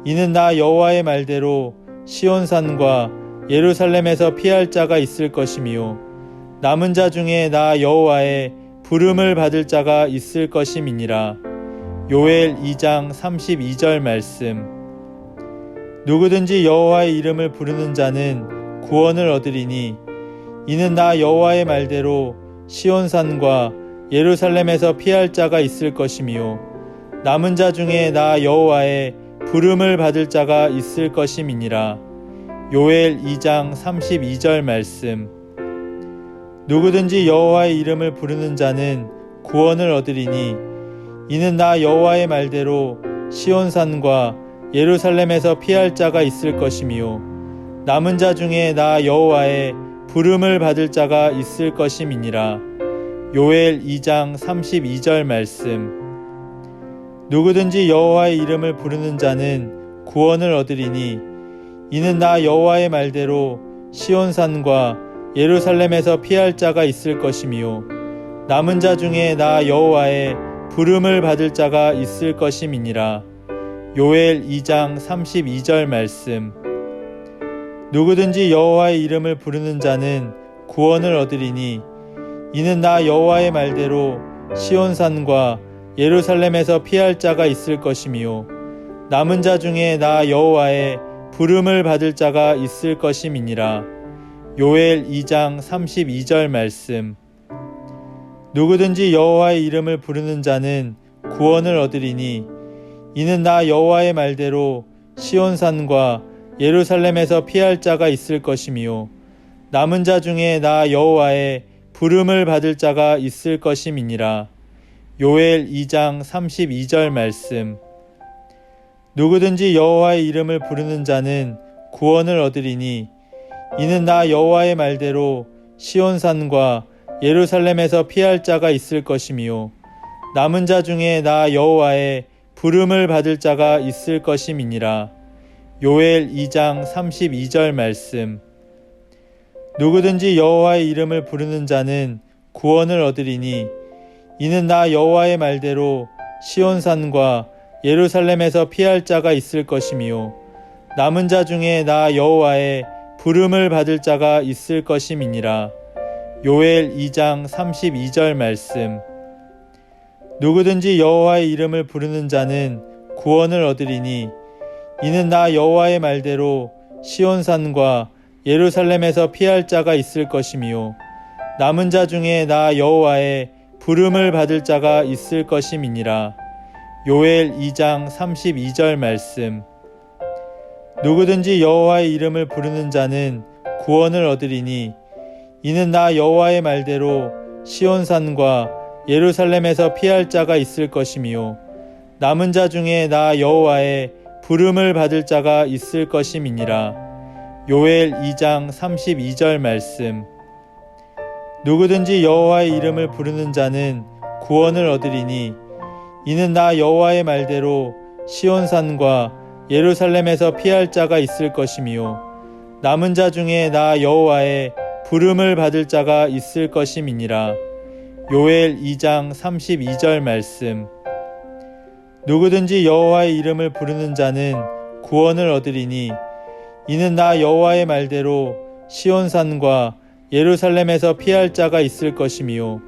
이는 나 여호와의 말대로 시온산과 예루살렘에서 피할 자가 있을 것이며 남은 자 중에 나 여호와의 부름을 받을 자가 있을 것임이니라. 요엘 2장 32절 말씀. 누구든지 여호와의 이름을 부르는 자는 구원을 얻으리니 이는 나 여호와의 말대로 시온산과 예루살렘에서 피할 자가 있을 것이며 남은 자 중에 나 여호와의 부름을 받을 자가 있을 것임이니라. 요엘 2장 32절 말씀. 누구든지 여호와의 이름을 부르는 자는 구원을 얻으리니 이는 나 여호와의 말대로 시온산과 예루살렘에서 피할 자가 있을 것이며 남은 자 중에 나 여호와의 부름을 받을 자가 있을 것임이니라. 요엘 2장 32절 말씀. 누구든지 여호와의 이름을 부르는 자는 구원을 얻으리니 이는 나 여호와의 말대로 시온산과 예루살렘에서 피할 자가 있을 것이며 남은 자 중에 나 여호와의 부름을 받을 자가 있을 것임이니라. 요엘 2장 32절 말씀. 누구든지 여호와의 이름을 부르는 자는 구원을 얻으리니 이는 나 여호와의 말대로 시온산과 예루살렘에서 피할 자가 있을 것이며 남은 자 중에 나 여호와의 부름을 받을 자가 있을 것임이니라. 요엘 2장 32절 말씀. 누구든지 여호와의 이름을 부르는 자는 구원을 얻으리니 이는 나 여호와의 말대로 시온산과 예루살렘에서 피할 자가 있을 것이며 남은 자 중에 나 여호와의 부름을 받을 자가 있을 것임이니라. 요엘 2장 32절 말씀. 누구든지 여호와의 이름을 부르는 자는 구원을 얻으리니 이는 나 여호와의 말대로 시온산과 예루살렘에서 피할 자가 있을 것이며 남은 자 중에 나 여호와의 부름을 받을 자가 있을 것임이니라. 요엘 2장 32절 말씀. 누구든지 여호와의 이름을 부르는 자는 구원을 얻으리니 이는 나 여호와의 말대로 시온산과 예루살렘에서 피할 자가 있을 것이며 남은 자 중에 나 여호와의 부름을 받을 자가 있을 것임이니라. 요엘 2장 32절 말씀. 누구든지 여호와의 이름을 부르는 자는 구원을 얻으리니 이는 나 여호와의 말대로 시온산과 예루살렘에서 피할 자가 있을 것이며 남은 자 중에 나 여호와의 부름을 받을 자가 있을 것임이니라. 요엘 2장 32절 말씀. 누구든지 여호와의 이름을 부르는 자는 구원을 얻으리니 이는 나 여호와의 말대로 시온산과 예루살렘에서 피할 자가 있을 것이며 남은 자 중에 나 여호와의 부름을 받을 자가 있을 것임이니라. 요엘 2장 32절 말씀. 누구든지 여호와의 이름을 부르는 자는 구원을 얻으리니 이는 나 여호와의 말대로 시온산과 예루살렘에서 피할 자가 있을 것이며 남은 자 중에 나 여호와의 부름을 받을 자가 있을 것임이니라. 요엘 2장 32절 말씀. 누구든지 여호와의 이름을 부르는 자는 구원을 얻으리니 이는 나 여호와의 말대로 시온산과 예루살렘에서 피할 자가 있을 것이며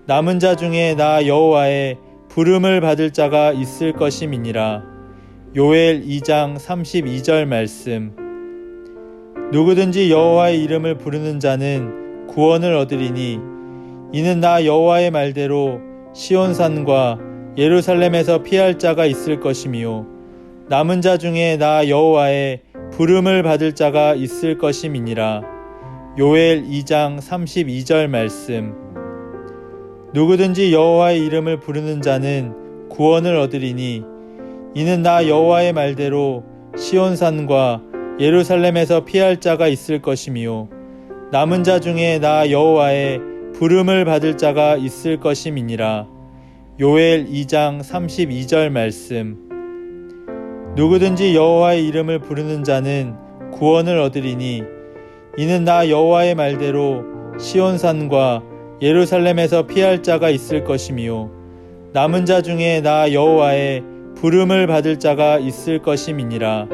남은 자 중에 나 여호와의 부름을 받을 자가 있을 것임이니라. 요엘 2장 32절 말씀. 누구든지 여호와의 이름을 부르는 자는 구원을 얻으리니 이는 나 여호와의 말대로 시온산과 예루살렘에서 피할 자가 있을 것이며 남은 자 중에 나 여호와의 부름을 받을 자가 있을 것임이니라. 요엘 2장 32절 말씀. 누구든지 여호와의 이름을 부르는 자는 구원을 얻으리니 이는 나 여호와의 말대로 시온산과 예루살렘에서 피할 자가 있을 것이며 남은 자 중에 나 여호와의 부름을 받을 자가 있을 것임이니라. 요엘 2장 32절 말씀. 누구든지 여호와의 이름을 부르는 자는 구원을 얻으리니 이는 나 여호와의 말대로 시온산과 예루살렘에서 피할 자가 있을 것이며 남은 자 중에 나 여호와의 부름을 받을 자가 있을 것임이니라.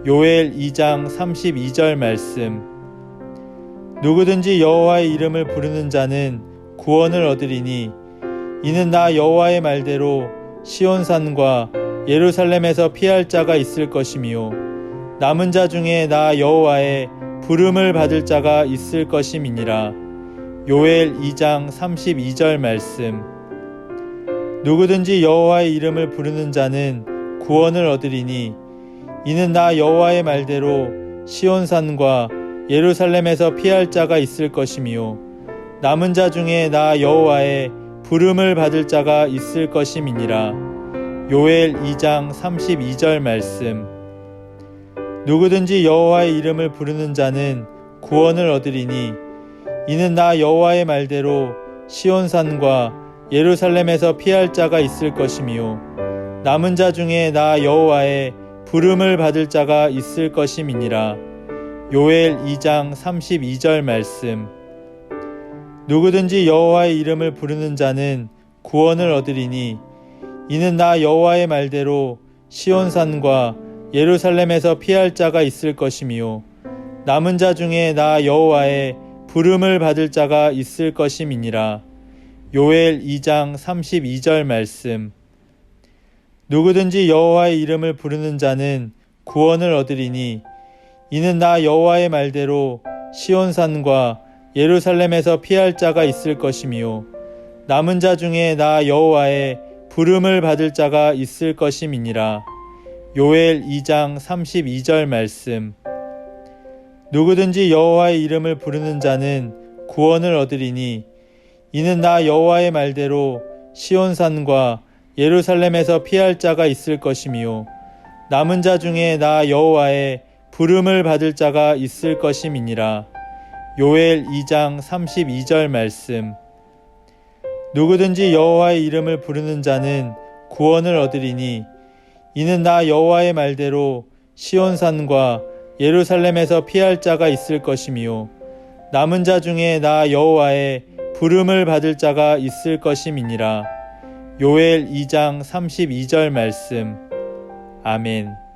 요엘 2장 32절 말씀. 누구든지 여호와의 이름을 부르는 자는 구원을 얻으리니 이는 나 여호와의 말대로 시온산과 예루살렘에서 피할 자가 있을 것이며 남은 자 중에 나 여호와의 부름을 받을 자가 있을 것임이니라. 요엘 2장 32절 말씀. 누구든지 여호와의 이름을 부르는 자는 구원을 얻으리니 이는 나 여호와의 말대로 시온산과 예루살렘에서 피할 자가 있을 것이며 남은 자 중에 나 여호와의 부름을 받을 자가 있을 것임이니라. 요엘 2장 32절 말씀. 누구든지 여호와의 이름을 부르는 자는 구원을 얻으리니 이는 나 여호와의 말대로 시온산과 예루살렘에서 피할 자가 있을 것이며 남은 자 중에 나 여호와의 부름을 받을 자가 있을 것임이니라. 요엘 2장 32절 말씀. 누구든지 여호와의 이름을 부르는 자는 구원을 얻으리니 이는 나 여호와의 말대로 시온산과 예루살렘에서 피할 자가 있을 것이며 남은 자 중에 나 여호와의 부름을 받을 자가 있을 것임이니라. 요엘 2장 32절 말씀. 누구든지 여호와의 이름을 부르는 자는 구원을 얻으리니 이는 나 여호와의 말대로 시온산과 예루살렘에서 피할 자가 있을 것이며 남은 자 중에 나 여호와의 부름을 받을 자가 있을 것임이니라. 요엘 2장 32절 말씀. 누구든지 여호와의 이름을 부르는 자는 구원을 얻으리니 이는 나 여호와의 말대로 시온산과 예루살렘에서 피할 자가 있을 것이며 남은 자 중에 나 여호와의 부름을 받을 자가 있을 것임이니라. 요엘 2장 32절 말씀. 누구든지 여호와의 이름을 부르는 자는 구원을 얻으리니 이는 나 여호와의 말대로 시온산과 예루살렘에서 피할 자가 있을 것이며 남은 자 중에 나 여호와의 부름을 받을 자가 있을 것임이니라. 요엘 2장 32절 말씀. 아멘.